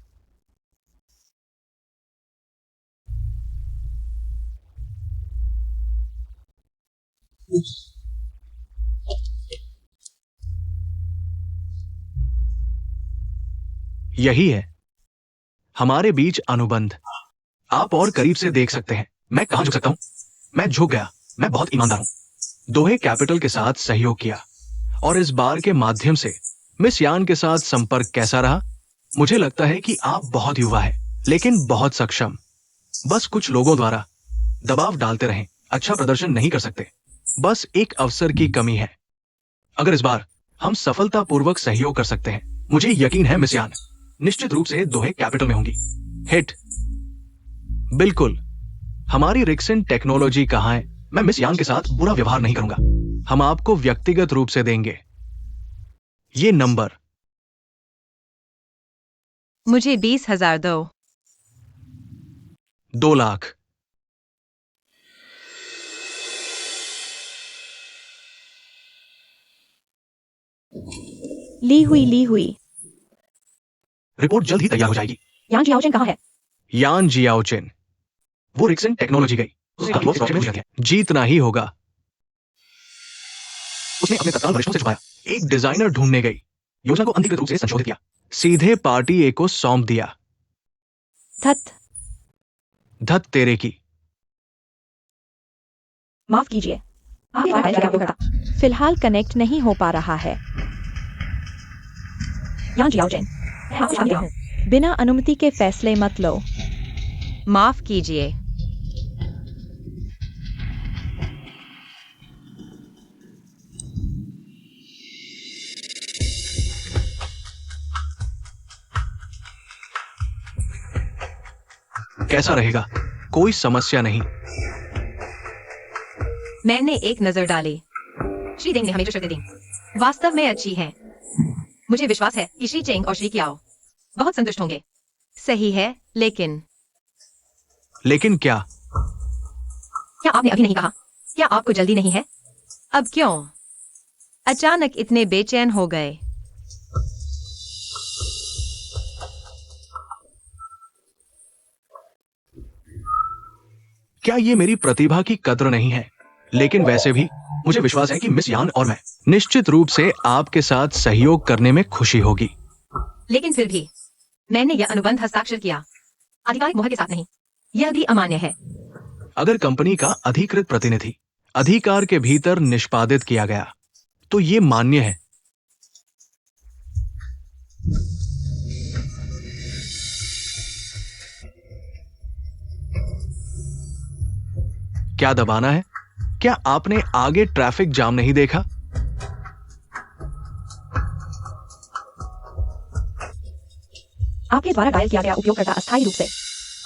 यही है हमारे बीच अनुबंध। आप और करीब से देख सकते हैं। मैं कहां झुक सकता हूं? मैं झुक गया। मैं बहुत ईमानदार हूं। दोहे कैपिटल के साथ सहयोग किया और इस बार के माध्यम से मिस यान के साथ संपर्क कैसा रहा? मुझे लगता है कि आप बहुत युवा हैं, लेकिन बहुत सक्षम। बस कुछ लोगों द्वारा दबाव डालते रहें, अच्छा प्रदर्शन नहीं कर सकते। बस एक अवसर की कमी है। अगर इस बार हम सफलतापूर्वक सहयोग कर सकते हैं, मुझे यकीन है मिस यान निश्चित रूप से दोहे कैपिटल में होंगी। हिट। बिल्कुल। हमारी रिक्सन टेक्नोलॉजी कहां है? मैं मिस यान के साथ बुरा व्यवहार नहीं करूंगा। हम आपको व्यक्तिगत रूप से देंगे ये नंबर। मुझे 20,000 दो। 2 लाख। ली हुई। रिपोर्ट जल्द ही तैयार हो जाएगी। यान जियाओचेन कहाँ है? यान जियाओचेन, वो रिक्सन टेक्नोलॉजी गई। जीतना ही होगा। उसने अपने तत्काल वरिष्ठों से छुपाया। एक डिजाइनर ढूंढने गई, योजना को अंधिकृत रूप से संशोधित किया, सीधे पार्टी ए को सौंप दिया। धत तेरे की। माफ कीजिए, आपके फाइल का उपयोग करता। फिलहाल कनेक्ट नहीं हो पा रहा है। यान जियाओचेन, मैं आपको जानता हूं। बिना अनुमति के फैसले मत लो। माफ कीजिए। कैसा रहेगा? कोई समस्या नहीं। मैंने एक नजर डाली। श्री देंग ने हमें जो शर्तें दी वास्तव में अच्छी हैं। मुझे विश्वास है कि श्री चेंग और श्री कियाओ बहुत संतुष्ट होंगे। सही है, लेकिन क्या? क्या आपने अभी नहीं कहा? क्या आपको जल्दी नहीं है? अब क्यों अचानक इतने बेचैन हो गए? क्या ये मेरी प्रतिभा की कद्र नहीं है? लेकिन वैसे भी मुझे विश्वास है कि मिस यान और मैं निश्चित रूप से आपके साथ सहयोग करने में खुशी होगी। लेकिन फिर भी मैंने यह अनुबंध हस्ताक्षर किया, आधिकारिक मोहर के साथ नहीं। यह भी अमान्य है। अगर कंपनी का अधिकृत प्रतिनिधि अधिकार के भीतर निष्पादित किया गया तो ये मान्य है। क्या दबाना है? क्या आपने आगे ट्रैफिक जाम नहीं देखा? आपके द्वारा डायल किया गया उपयोगकर्ता अस्थायी रूप से।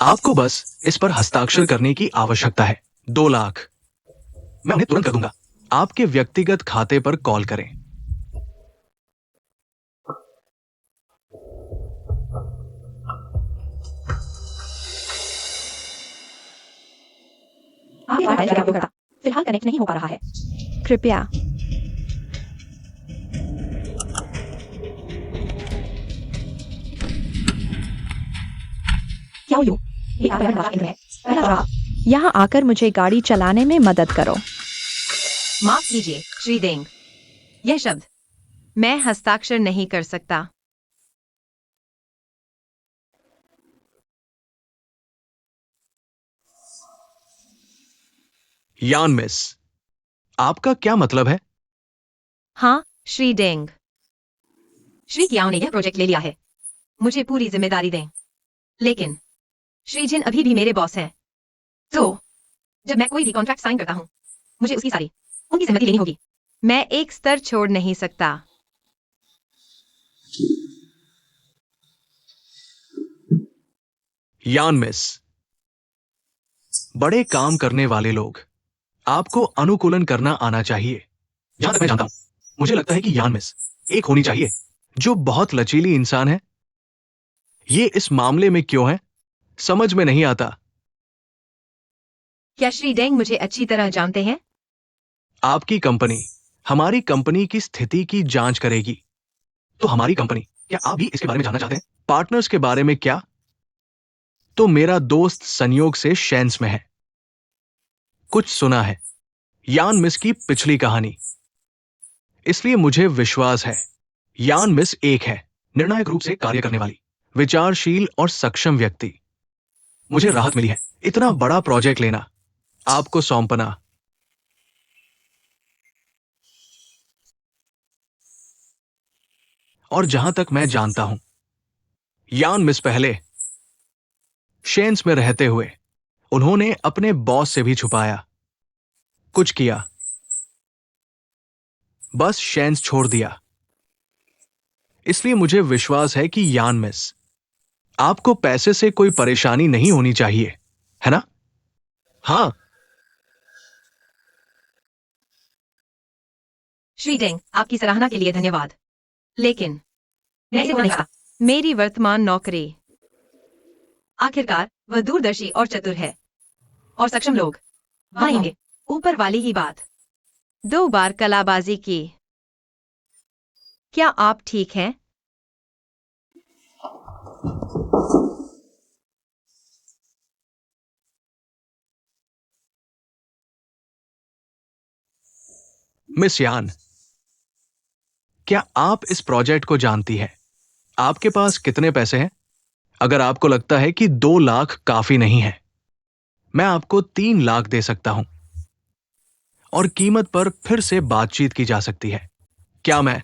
आपको बस इस पर हस्ताक्षर करने की आवश्यकता है। 2 लाख। मैं उन्हें तुरंत कर दूंगा। आपके व्यक्तिगत खाते पर कॉल करें। आपके द्वारा डायल किया गया उपयोगकर्ता फिलहाल कनेक्ट नहीं हो पा रहा है। कृपया क्या यू? ये आप पहला इंद्र है। पहला जवाब। यहाँ आकर मुझे गाड़ी चलाने में मदद करो। माफ कीजिए श्री देंग, यह शब्द मैं हस्ताक्षर नहीं कर सकता। यान मिस, आपका क्या मतलब है? हाँ श्री डेंग। श्री कियाओ ने यह प्रोजेक्ट ले लिया है। मुझे पूरी जिम्मेदारी दें। लेकिन श्रीजिन अभी भी मेरे बॉस हैं। तो जब मैं कोई भी कॉन्ट्रैक्ट साइन करता हूँ, मुझे उसकी सारी उनकी सहमति लेनी होगी। मैं एक स्तर छोड़ नहीं सकता। यान मिस, बड़े काम करने वाले लोग, आपको अनुकूलन करना आना चाहिए। जहां तक मैं जानता हूं, मुझे लगता है कि यान मिस एक होनी चाहिए जो बहुत लचीली इंसान है। ये इस मामले में क्यों है, समझ में नहीं आता। क्या श्री डेंग मुझे अच्छी तरह जानते हैं? आपकी कंपनी हमारी कंपनी की स्थिति की जांच करेगी। तो हमारी कंपनी, क्या आप भी इसके बारे में जानना चाहते हैं? पार्टनर्स के बारे में क्या? तो मेरा दोस्त संयोग से शेंस में है। कुछ सुना है यान मिस की पिछली कहानी, इसलिए मुझे विश्वास है यान मिस एक है, निर्णायक रूप से कार्य करने वाली, विचारशील और सक्षम व्यक्ति। मुझे राहत मिली है इतना बड़ा प्रोजेक्ट लेना, आपको सौंपना। और जहां तक मैं जानता हूं, यान मिस पहले शेंस में रहते हुए उन्होंने अपने बॉस से भी छुपाया कुछ किया, बस शेंस छोड़ दिया। इसलिए मुझे विश्वास है कि यान मिस, आपको पैसे से कोई परेशानी नहीं होनी चाहिए, है ना? हाँ। श्री डेंग, आपकी सराहना के लिए धन्यवाद, लेकिन मैं इसे नहीं चाहता। मेरी वर्तमान नौकरी, आखिरकार वह दूरदर्शी और चतुर है, और सक्षम लोग वहां होंगे। ऊपर वाली ही बात। 2 बार कलाबाजी की। क्या आप ठीक हैं? मिस यान, क्या आप इस प्रोजेक्ट को जानती हैं? आपके पास कितने पैसे हैं? अगर आपको लगता है कि 2 लाख काफी नहीं है, मैं आपको 3 लाख दे सकता हूं, और कीमत पर फिर से बातचीत की जा सकती है। क्या मैं?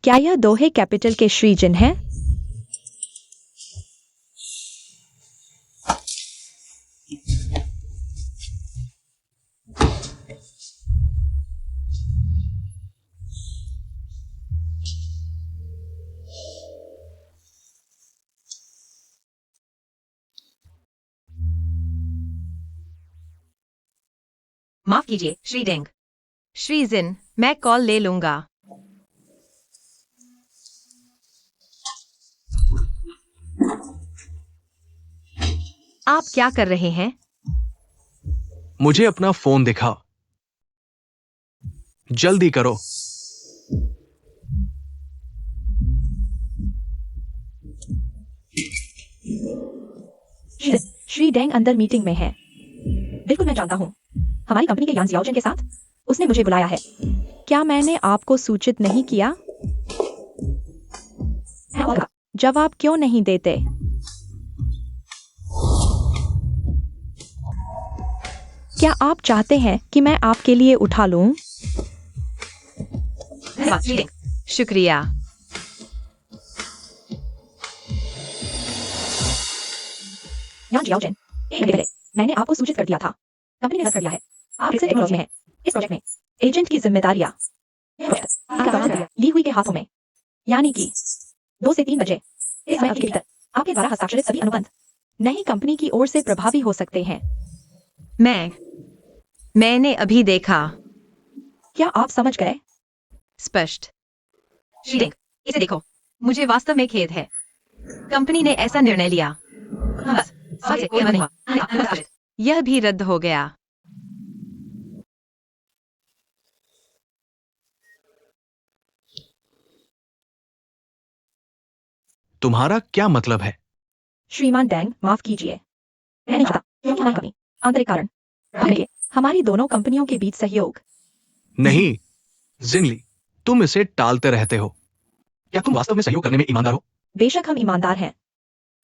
क्या यह दोहे कैपिटल के श्रीजिन हैं? माफ कीजिए श्री डेंग। श्री जिन, मैं कॉल ले लूंगा। आप क्या कर रहे हैं? मुझे अपना फोन दिखाओ, जल्दी करो। श्री डेंग अंदर मीटिंग में है। बिल्कुल, मैं जानता हूँ। हमारी कंपनी के यान जियाओजन के साथ उसने मुझे बुलाया है। क्या मैंने आपको सूचित नहीं किया? जवाब क्यों नहीं देते? क्या आप चाहते हैं कि मैं आपके लिए उठा लूं? शुक्रिया। यान जियाओजन, 1 घंटे पहले मैंने आपको सूचित कर दिया था। कंपनी ने रद्द कर दिया है। आप रिक्सन टेक्नोलॉजी में हैं। इस प्रोजेक्ट में एजेंट की जिम्मेदारियां ली हुई के हाथों में, यानी कि 2 से 3 बजे इस समय अवधि के भीतर आपके द्वारा हस्ताक्षरित सभी अनुबंध नई कंपनी की ओर से प्रभावी हो सकते हैं। मैंने अभी देखा। क्या आप समझ गए? स्पष्ट। श्री डेंग, इसे देखो। मुझे वास्तव में खेद है। कंपनी ने ऐसा निर्णय लिया। बस, आज से कोई अमल नहीं हुआ। यह भी रद्द हो गया। तुम्हारा क्या मतलब है? श्रीमान डेंग, माफ कीजिए। मैं नहीं चाहता, क्योंकि हमारी कंपनी आंतरिक कारण देखिए, हमारी दोनों कंपनियों के बीच सहयोग। नहीं जिंगली, तुम इसे टालते रहते हो। क्या तुम वास्तव में सहयोग करने में ईमानदार हो? बेशक हम ईमानदार हैं,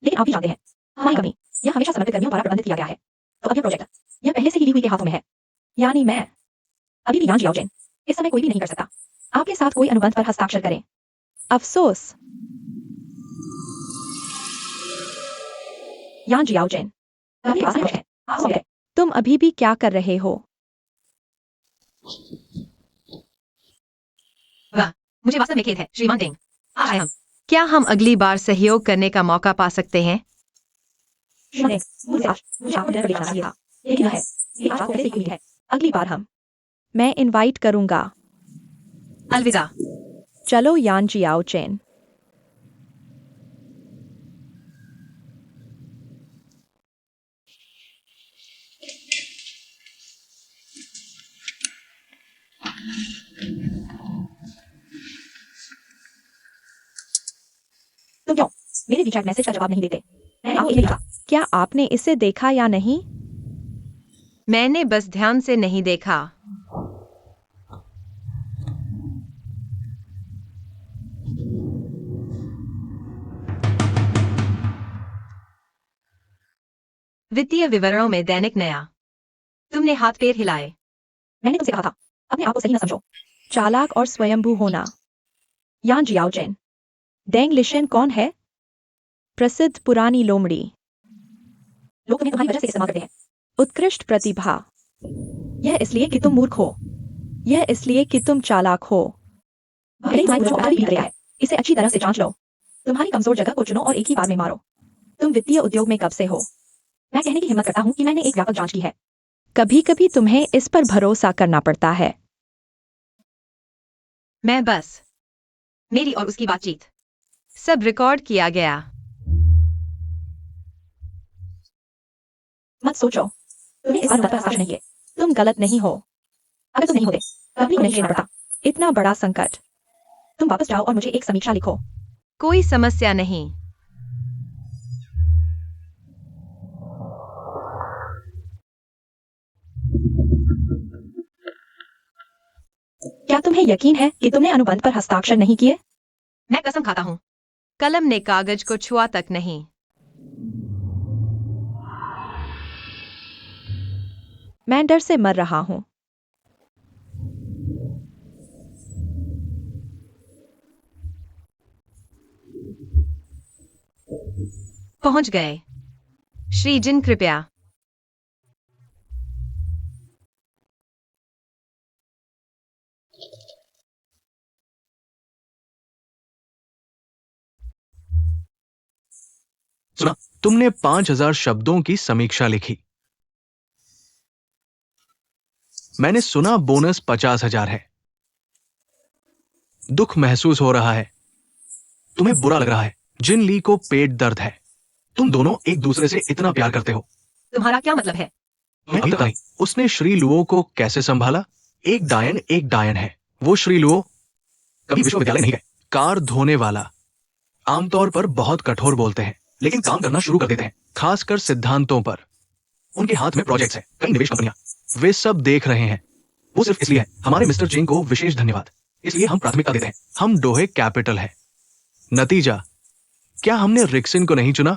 लेकिन आप भी जानते हैं हमारी कंपनी यह हमेशा समर्पित कर्मियों द्वारा प्रबंधित किया गया है। तो अब यह प्रोजेक्ट यह पहले से ही ली हुई के हाथों में है, यानी मैं अभी भी यान जियाओ चेन। इस समय कोई भी नहीं कर सकता। आपके साथ कोई अनुबंध पर हस्ताक्षर करें। अफसोस। यान जियाओ चेन। अभी पास है। आप सो गए। तुम अभी भी क्या कर रहे हो? वाह, मुझे वास्तव में खेद है श्रीमान डिंग। आज आए हम। क्या हम अगली बार सहयोग करने का मौका पा सकते हैं? श्रीमान डिंग, मुझे आपको डिनर पर ले जाना चाहिए था। लेकिन यह है। ये आज आपको पहले से ही उम्मीद है। अगली बार हम। मैं इनवाइट करूंगा। अलविदा। चलो यान जियाओ चेन। तुम क्यों मेरे वीचैट मैसेज का जवाब नहीं देते? मैंने आपको ईमेल लिखा। क्या आपने इसे देखा या नहीं? मैंने बस ध्यान से नहीं देखा। वित्तीय विवरणों में दैनिक नया। तुमने हाथ पैर हिलाए। मैंने तुमसे कहा था, अपने आप को सही न समझो। चालाक और स्वयंभू होना। यान जियाओ चेन। डेंग लिशन कौन है? प्रसिद्ध पुरानी लोमड़ी। लोग तुम्हें तुम्हारी वजह से इस्तेमाल करते हैं। उत्कृष्ट प्रतिभा। यह इसलिए कि तुम मूर्ख हो। यह इसलिए कि तुम चालाक हो। मैंने तुम्हारी वजह को आज भी लिया है। इसे अच्छी तरह से जांच लो। तुम्हारी कमजोर जगह को चुनो और एक ही बार में मारो। तुम वित्तीय उद्योग में कब से हो? मैं कहने की हिम्मत करता हूँ कि मैंने एक व्यापक जांच की है। कभी कभी तुम्हें इस पर भरोसा करना पड़ता है। मैं बस। मेरी और उसकी बातचीत। सब रिकॉर्ड किया गया। मत सोचो। तुम्हें इस बार पर हस्ताक्षर नहीं किए। तुम गलत नहीं हो। अगर तुम नहीं होते तभी नहीं नहीं लेना पड़ता। इतना बड़ा संकट। तुम वापस जाओ और मुझे एक समीक्षा लिखो। कोई समस्या नहीं। क्या तुम्हें यकीन है कि तुमने अनुबंध पर हस्ताक्षर नहीं किए? मैं कसम खाता हूँ। कलम ने कागज को छुआ तक नहीं। मैं डर से मर रहा हूँ। पहुंच गए। श्री जिन कृपया। सुना, तुमने 5,000 शब्दों की समीक्षा लिखी। मैंने सुना बोनस 50,000 है। दुख महसूस हो रहा है। तुम्हें बुरा लग रहा है। जिन ली को पेट दर्द है। तुम दोनों एक दूसरे से इतना प्यार करते हो। तुम्हारा क्या मतलब है? तुम्हें अभी तक नहीं। उसने श्री लुओ को कैसे संभाला? एक डायन है। वो श्री लुओ कभी विश्वविद्यालय नहीं गए। कार धोने वाला। आमतौर पर बहुत कठोर बोलते हैं, लेकिन काम करना शुरू कर देते हैं, खासकर सिद्धांतों पर। उनके हाथ में प्रोजेक्ट्स हैं, कई निवेश कंपनियां। वे सब देख रहे हैं। वो सिर्फ इसलिए है। हमारे मिस्टर चेंग को विशेष धन्यवाद। इसलिए हम प्राथमिकता देते हैं। हम डोहे कैपिटल है। नतीजा, क्या हमने रिक्सिन को नहीं चुना?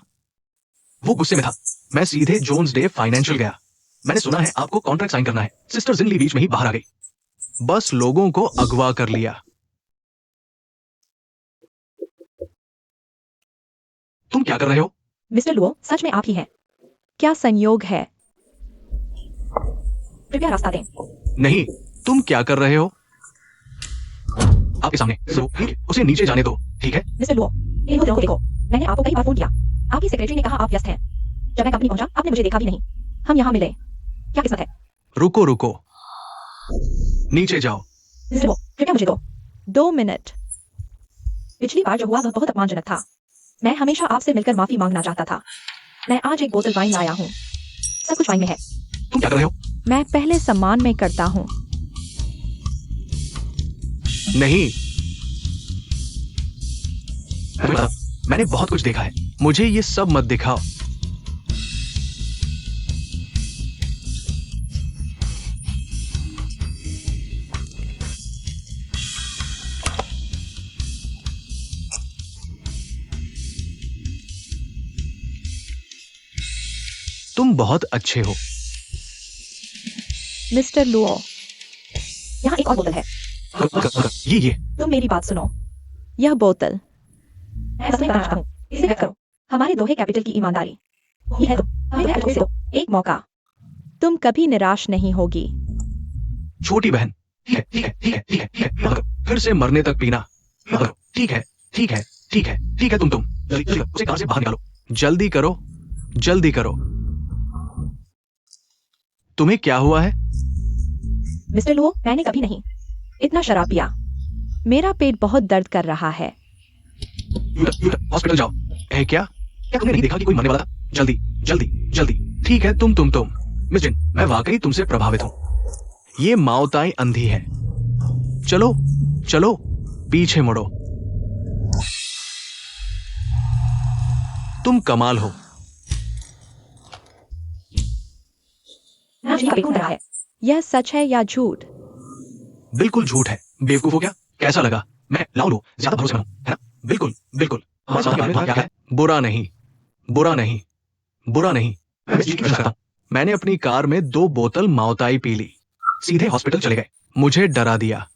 वो गुस्से में था। मैं सीधे जोन्स डे फाइनेंशियल गया। मैंने सुना है आपको कॉन्ट्रैक्ट साइन करना है। सिस्टर जिनली बीच में ही बाहर आ गई। बस लोगों को अगवा कर लिया। तुम क्या कर रहे हो? मिस्टर लुओ, सच में आप ही हैं। क्या संयोग है? कृपया रास्ता दें। नहीं, तुम क्या कर रहे हो? आपके सामने उसे नीचे जाने दो, ठीक है? मिस्टर लुओ, इन लोगों को देखो। मैंने आपको कई बार फोन किया। आपकी सेक्रेटरी ने कहा आप व्यस्त हैं। जब मैं कंपनी पहुंचा, आपने मुझे देखा भी नहीं। हम यहाँ मिले। क्या किस्मत है? रुको। नीचे जाओ। मिस्टर लुओ, कृपया मुझे दो। 2 मिनट। पिछली बार जो हुआ वह बहुत अपमानजनक था। मैं हमेशा आपसे मिलकर माफी मांगना चाहता था। मैं आज एक बोतल वाइन लाया हूँ। सब कुछ वाइन में है। तुम क्या कर रहे हो? मैं पहले सम्मान में करता हूँ। नहीं, मैंने बहुत कुछ देखा है। मुझे ये सब मत दिखाओ। तुम बहुत अच्छे हो। मिस्टर लुओ, यहाँ एक और बोतल है। ये तुम मेरी बात सुनो। यह बोतल मैं सच में बताना चाहता हूँ। इसे व्यक्त करो। हमारे दोहे कैपिटल की ईमानदारी ये है। तुम्हें फिर से दो एक मौका। तुम कभी निराश नहीं होगी। छोटी बहन, ठीक है, मगर फिर से मरने तक पीना, मगर ठीक है, तुम जल्दी उसे कार से बाहर निकालो, जल्दी करो। तुम्हें क्या हुआ है? मिस्टर लुओ, मैंने कभी नहीं इतना शराब पिया। मेरा पेट बहुत दर्द कर रहा है। हॉस्पिटल जाओ। है क्या तुमने नहीं देखा कि कोई मरने वाला था? जल्दी। ठीक है, तुम मिस जिन, मैं वाकई तुमसे प्रभावित हूं। ये माओताई अंधी है। चलो पीछे मुड़ो। तुम कमाल हो। मुझे कभी रहा है। यह सच है या झूठ? बिल्कुल झूठ है। बेवकूफ हो क्या? कैसा लगा? मैं लाओ ज्यादा भरोसेमंद हूं, है ना? बिल्कुल। हमारे साथ के बारे में क्या है? बुरा नहीं। मैं इस चीज की प्रशंसा करता हूं। मैंने अपनी कार में 2 बोतल माओताई पी ली, सीधे हॉस्पिटल चले गए, मुझे डरा दिया।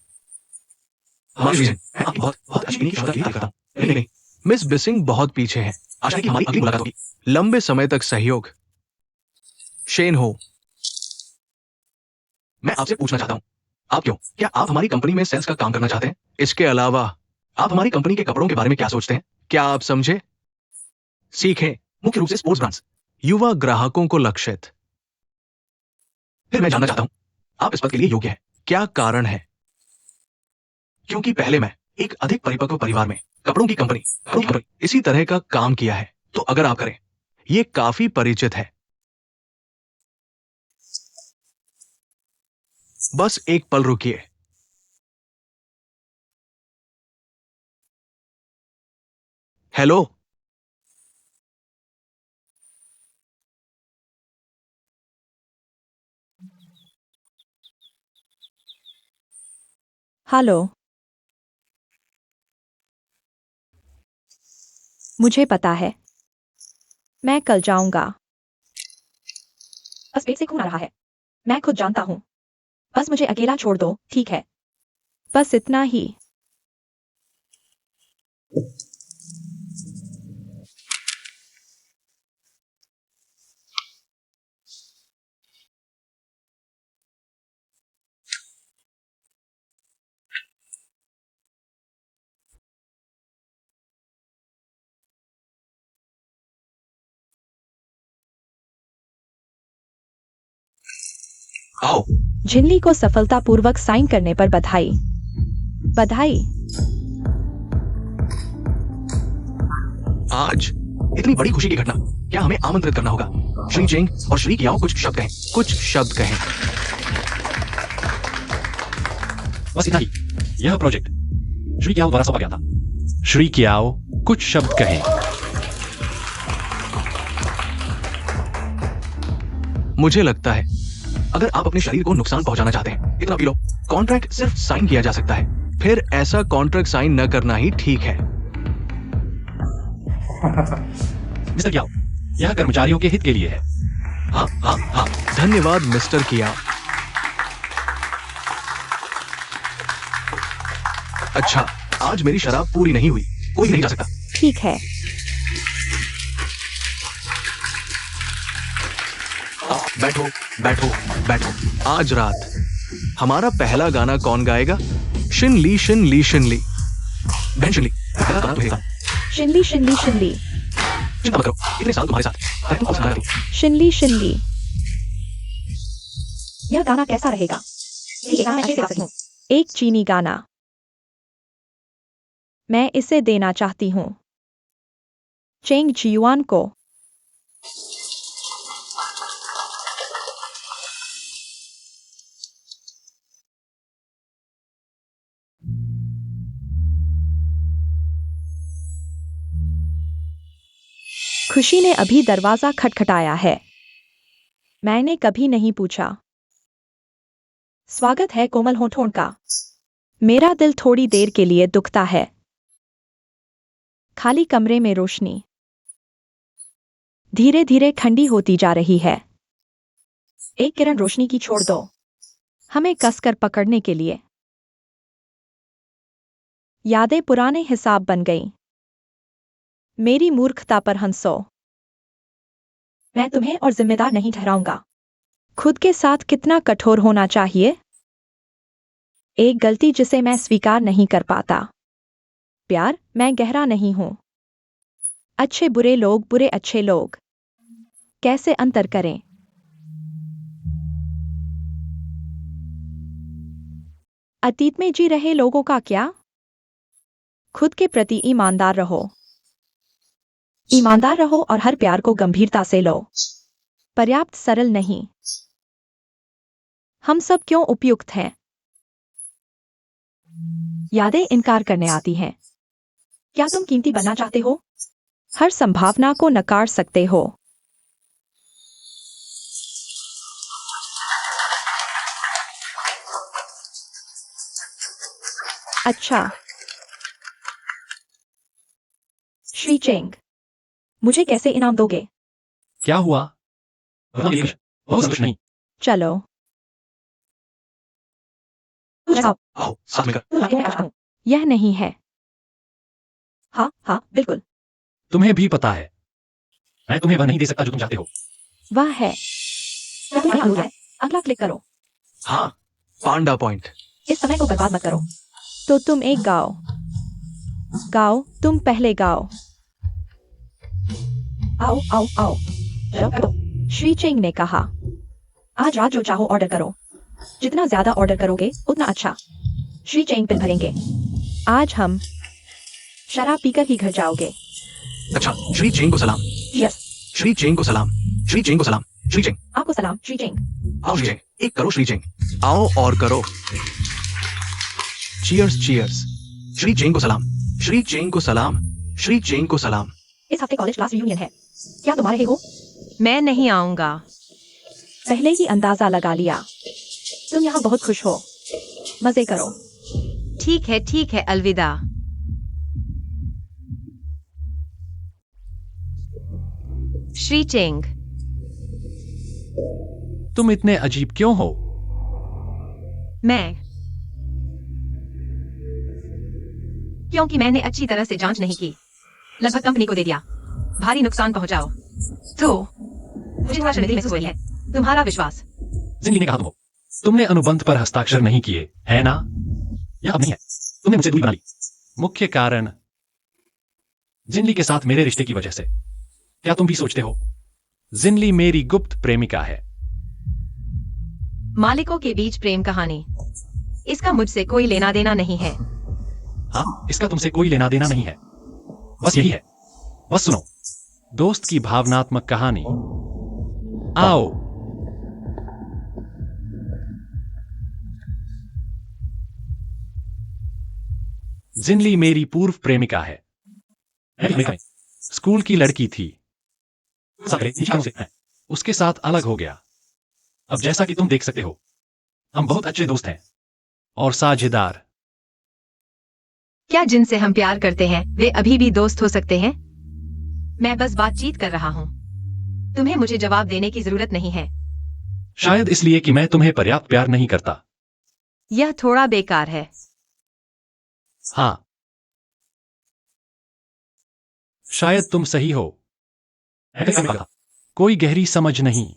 हमारी रीजन, मैं आपकी बहुत अच्छी की शुरुआत करता हूं। नहीं, मिस बिसिंग बहुत पीछे है। आशा है कि हमारी अगली मुलाकात होगी। लंबे समय तक सहयोग। शेन हो, मैं आपसे पूछना चाहता हूं, आप क्या आप हमारी कंपनी में सेल्स का काम करना चाहते हैं? इसके अलावा आप हमारी कंपनी के कपड़ों के बारे में क्या सोचते हैं? क्या आप समझे? सीखें, मुख्य रूप से स्पोर्ट्स ब्रांड्स, युवा ग्राहकों को लक्षित। फिर मैं जानना चाहता हूं, आप इस पद के लिए योग्य हैं। क्या कारण है? क्योंकि पहले मैं एक अधिक परिपक्व परिवार में कपड़ों की कंपनी इसी तरह का काम किया है। तो अगर आप करें, ये काफी परिचित है। बस एक पल रुकिए। Hello, hello. मुझे पता है। मैं कल जाऊंगा। बस पेट से खून आ रहा है। मैं खुद जानता हूँ। बस मुझे अकेला छोड़ दो, ठीक है? बस इतना ही। आओ। झिल्ली को सफलतापूर्वक साइन करने पर बधाई। बधाई। आज इतनी बड़ी खुशी की घटना, क्या हमें आमंत्रित करना होगा? श्री चेंग और श्री कियाओ कुछ शब्द कहें। बस इतना ही। यह प्रोजेक्ट श्री कियाओ द्वारा सौंपा गया था। श्री कियाओ कुछ शब्द कहें। मुझे लगता है अगर आप अपने शरीर को नुकसान पहुंचाना चाहते हैं, इतना पी लो। कॉन्ट्रैक्ट सिर्फ साइन किया जा सकता है, फिर ऐसा कॉन्ट्रैक्ट साइन न करना ही ठीक है। मिस्टर कियाओ, यह कर्मचारियों के हित के लिए है। हाँ, धन्यवाद मिस्टर कियाओ। अच्छा, आज मेरी शराब पूरी नहीं हुई, कोई नहीं जा सकता। ठीक है। बैठो। आज रात हमारा पहला गाना कौन गाएगा? शिन ली। बहन शिन ली, पहला गाना तुम्हें गाना। शिनली। चिंता मत करो, इतने साल तुम्हारे साथ, मैं तुमको सुनाया करूं। शिनली। यह गाना कैसा रहेगा? ये गाना मैं अच्छे से गा सकती हूँ। एक चीनी गाना। मैं इसे देना चाहती हूँ चेंग जियुआन को। खुशी ने अभी दरवाजा खटखटाया है। मैंने कभी नहीं पूछा। स्वागत है कोमल होठों का। मेरा दिल थोड़ी देर के लिए दुखता है। खाली कमरे में रोशनी धीरे धीरे ठंडी होती जा रही है। एक किरण रोशनी की छोड़ दो। हमें कसकर पकड़ने के लिए। यादें पुराने हिसाब बन गईं। मेरी मूर्खता पर हंसो। मैं तुम्हें और जिम्मेदार नहीं ठहराऊंगा। खुद के साथ कितना कठोर होना चाहिए। एक गलती जिसे मैं स्वीकार नहीं कर पाता। प्यार, मैं गहरा नहीं हूं। अच्छे बुरे लोग, बुरे अच्छे लोग। कैसे अंतर करें? अतीत में जी रहे लोगों का क्या? खुद के प्रति ईमानदार रहो। ईमानदार रहो और हर प्यार को गंभीरता से लो। पर्याप्त सरल नहीं। हम सब क्यों उपयुक्त हैं? यादें इनकार करने आती हैं। क्या तुम कीमती बनना चाहते हो? हर संभावना को नकार सकते हो। अच्छा। श्री चेंग, मुझे कैसे इनाम दोगे? क्या हुआ? बहुत कुछ नहीं। चलो। जाओ। आओ साथ में कर। यह नहीं है। हाँ हाँ बिल्कुल। तुम्हें भी पता है मैं तुम्हें वह नहीं दे सकता जो तुम चाहते हो। वह है। तुम्हारी अनुरोध है। अगला क्लिक करो। हाँ, पांडा पॉइंट। इस समय को बर्बाद मत करो। तो तुम एक गाओ। गाओ, तुम पहले गाओ। आओ आओ आओ। श्री चेंग ने कहा, आज रात जो चाहो ऑर्डर करो। जितना ज्यादा ऑर्डर करोगे उतना अच्छा। श्री चेंग बिल भरेंगे। आज हम शराब पीकर ही घर जाओगे। अच्छा, श्री चेंग को सलाम। यस। श्री चेंग को सलाम। श्री चेंग को सलाम। श्री चेंग। आपको सलाम श्री चेंग। आओ श्री चेंग, एक करो श्री चेंग। आओ और करो। Cheers cheers. श्री चेंग को सलाम। श्री चेंग को सलाम। श्री चेंग को सलाम। इस हफ्ते कॉलेज क्लास रियूनियन है। क्या तुम आ रहे हो? मैं नहीं आऊंगा। पहले ही अंदाजा लगा लिया। तुम यहाँ बहुत खुश हो। मजे करो। ठीक है, अलविदा। श्री चेंग, तुम इतने अजीब क्यों हो? क्योंकि मैंने अच्छी तरह से जांच नहीं की। लगभग कंपनी को दे दिया। भारी नुकसान पहुंचाओ। तो मुझे थोड़ा शर्मिंदगी महसूस हो रही है। तुम्हारा विश्वास। जिंदगी ने कहा तुम हो। तुमने अनुबंध पर हस्ताक्षर नहीं किए, है ना? यह अब नहीं है। तुमने मुझसे दूरी बना ली। मुख्य कारण जिनली के साथ मेरे रिश्ते की वजह से। क्या तुम भी सोचते हो? जिनली मेरी गुप्त प्रेमिका है। मालिकों के बीच प्रेम कहानी। इसका मुझसे कोई लेना देना नहीं है। हाँ, इसका तुमसे कोई लेना देना नहीं है। बस यही है। बस सुनो। दोस्त की भावनात्मक कहानी। आओ। जिनली मेरी पूर्व प्रेमिका है। स्कूल की लड़की थी। उसके साथ अलग हो गया। अब जैसा कि तुम देख सकते हो, हम बहुत अच्छे दोस्त हैं और साझेदार। क्या जिनसे हम प्यार करते हैं वे अभी भी दोस्त हो सकते हैं? मैं बस बातचीत कर रहा हूं। तुम्हें मुझे जवाब देने की जरूरत नहीं है। शायद इसलिए कि मैं तुम्हें पर्याप्त प्यार नहीं करता। यह थोड़ा बेकार है। हाँ, शायद तुम सही हो। कोई गहरी समझ नहीं।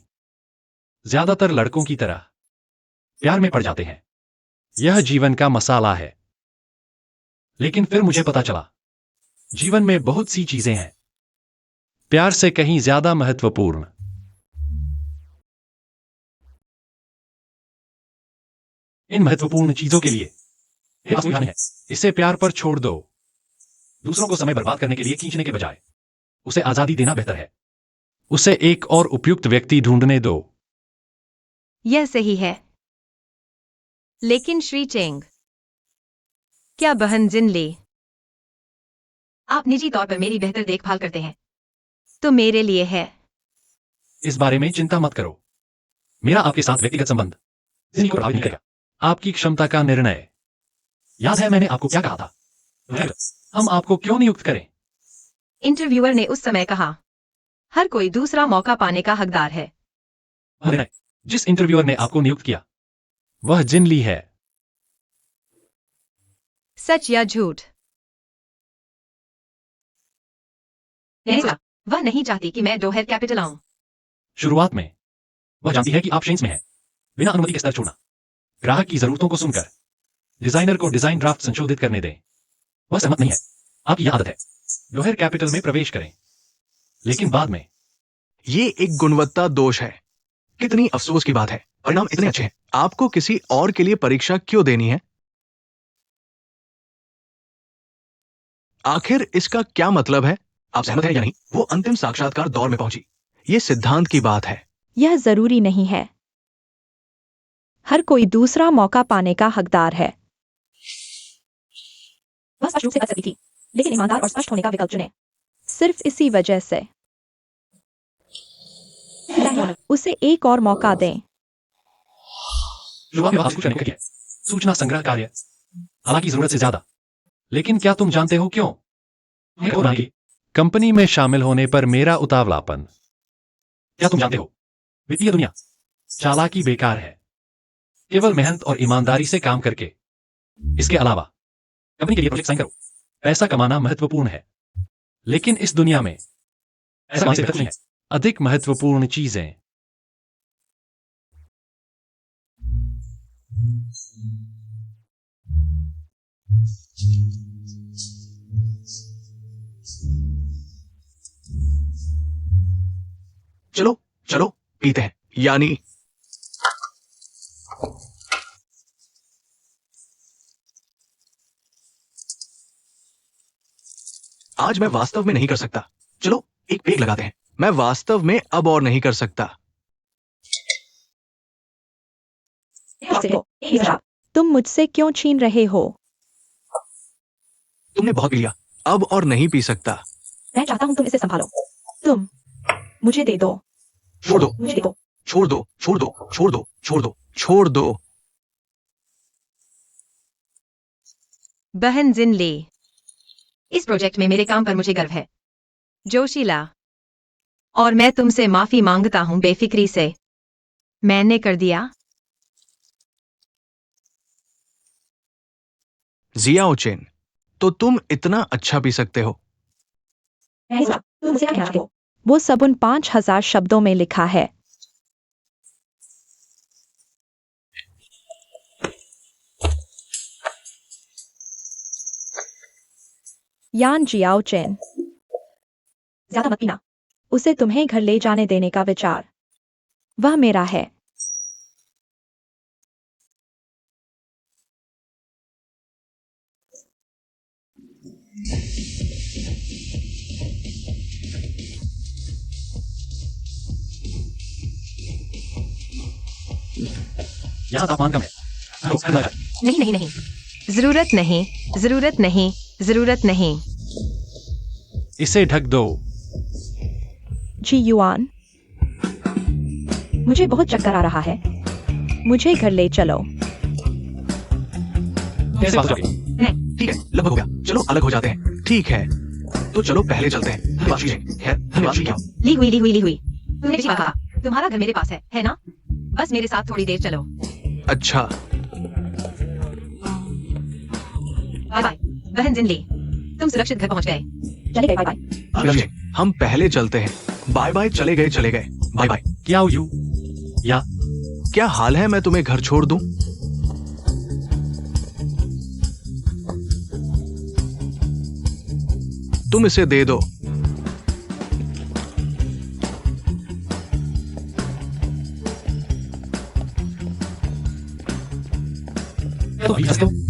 ज्यादातर लड़कों की तरह प्यार में पड़ जाते हैं। यह जीवन का मसाला है। लेकिन फिर मुझे पता चला, जीवन में बहुत सी चीजें हैं प्यार से कहीं ज्यादा महत्वपूर्ण। इन महत्वपूर्ण चीजों के लिए है। इसे प्यार पर छोड़ दो। दूसरों को समय बर्बाद करने के लिए खींचने के बजाय उसे आजादी देना बेहतर है। उसे एक और उपयुक्त व्यक्ति ढूंढने दो। यह सही है। लेकिन श्री चेंग, क्या बहन जिनली, आप निजी तौर पर मेरी बेहतर देखभाल करते हैं तो मेरे लिए है। इस बारे में चिंता मत करो। मेरा आपके साथ व्यक्तिगत संबंध जिंदगी को प्रभावित नहीं करेगा। आपकी क्षमता का निर्णय। याद है मैंने आपको क्या कहा था? हम आपको क्यों नियुक्त करें? इंटरव्यूअर ने उस समय कहा, हर कोई दूसरा मौका पाने का हकदार है। जिस इंटरव्यूअर ने आपको नियुक्त किया वह जिनली है। सच या झूठ? मैंने सोचा वह नहीं चाहती कि मैं डोहेर कैपिटल आऊं। शुरुआत में वह जानती है कि आप शेन्स में हैं, बिना अनुमति के स्तर छोड़ना। ग्राहक की जरूरतों को सुनकर डिजाइनर को डिजाइन ड्राफ्ट संशोधित करने दें। वह सहमत नहीं है, आपकी यह आदत है। डोहेर कैपिटल में प्रवेश करें, लेकिन बाद में ये एक गुणवत्ता दोष है। कितनी अफसोस की बात है, परिणाम इतने अच्छे हैं, आपको किसी और के लिए परीक्षा क्यों देनी है? आखिर इसका क्या मतलब है? आप सहमत हैं या नहीं? वो अंतिम साक्षात्कार दौर में पहुंची। ये सिद्धांत की बात है। यह जरूरी नहीं है। हर कोई दूसरा मौका पाने का हकदार है। वह स्पष्ट रूप से कर सकती थी, लेकिन ईमानदार और स्पष्ट होने का विकल्प चुने। सिर्फ इसी वजह से उसे एक और मौका दें। शुरुआत में आप कुछ नहीं किया, सूचना संग्रह कार्य, हालांकि जरूरत से ज्यादा। लेकिन क्या तुम जानते हो क्यों? कंपनी में शामिल होने पर मेरा उतावलापन। क्या तुम जानते हो, वित्तीय दुनिया चालाकी बेकार है, केवल मेहनत और ईमानदारी से काम करके। इसके अलावा कंपनी के लिए प्रोजेक्ट साइन करो। पैसा कमाना महत्वपूर्ण है, लेकिन इस दुनिया में ऐसा कमाने से बेहतर नहीं है। अधिक महत्वपूर्ण चीजें। चलो चलो पीते हैं, यानी आज मैं वास्तव में नहीं कर सकता। चलो एक पेग लगाते हैं। मैं वास्तव में अब और नहीं कर सकता। तुम मुझसे क्यों छीन रहे हो? तुमने बहुत पी लिया, अब और नहीं पी सकता। मैं चाहता हूं तुम इसे संभालो। तुम मुझे दे दो। छोड़ दो, मुझे दे दो। छोड़ दो, छोड़ दो, छोड़ दो, छोड़ दो, छोड़ दो। बहन जिनली, इस प्रोजेक्ट में मेरे काम पर मुझे गर्व है, जोशीला। और मैं तुमसे माफी मांगता हूं बेफिक्री से। मैंने कर दिया। जियाओ चेन, तो तुम इतना अच्छा पी सकते हो? तुम मुझसे क्या कहना चाहते हो? वो सब उन 5000 शब्दों में लिखा है। यान जियाओ चेन, ज्यादा मत पीना। उसे तुम्हें घर ले जाने देने का विचार, वह मेरा है। यहां तापमान कम है। नहीं नहीं नहीं, जरूरत नहीं, जरूरत नहीं, जरूरत नहीं। इसे ढक दो। जी युआन, मुझे बहुत चक्कर आ रहा है। मुझे घर ले चलो। कैसे बात होगी? ठीक है, लगभग हो गया। चलो अलग हो जाते हैं। ठीक है, तो चलो पहले चलते हैं। धन्यवाद श्री जय। खैर, धन्यवाद श्री क्या? ली हुई ली हुई ली हुई। तुमने पिछली बार कहा तुम्हारा घर मेरे पास है ना? बस मेरे साथ थोड़ी देर चलो। अच्छा, बाय बाय बहन जिनली, तुम सुरक्षित घर पहुंच गए। चले गए, बाय बाय। श्री जय, हम पहले चलते हैं। बाय बाय, चले गए चले गए। Bye bye. क्या हो यू? या क्या हाल है मैं तुम्हें घर छोड़ दूं? तुम इसे दे दो। तो अभी हंसते हो?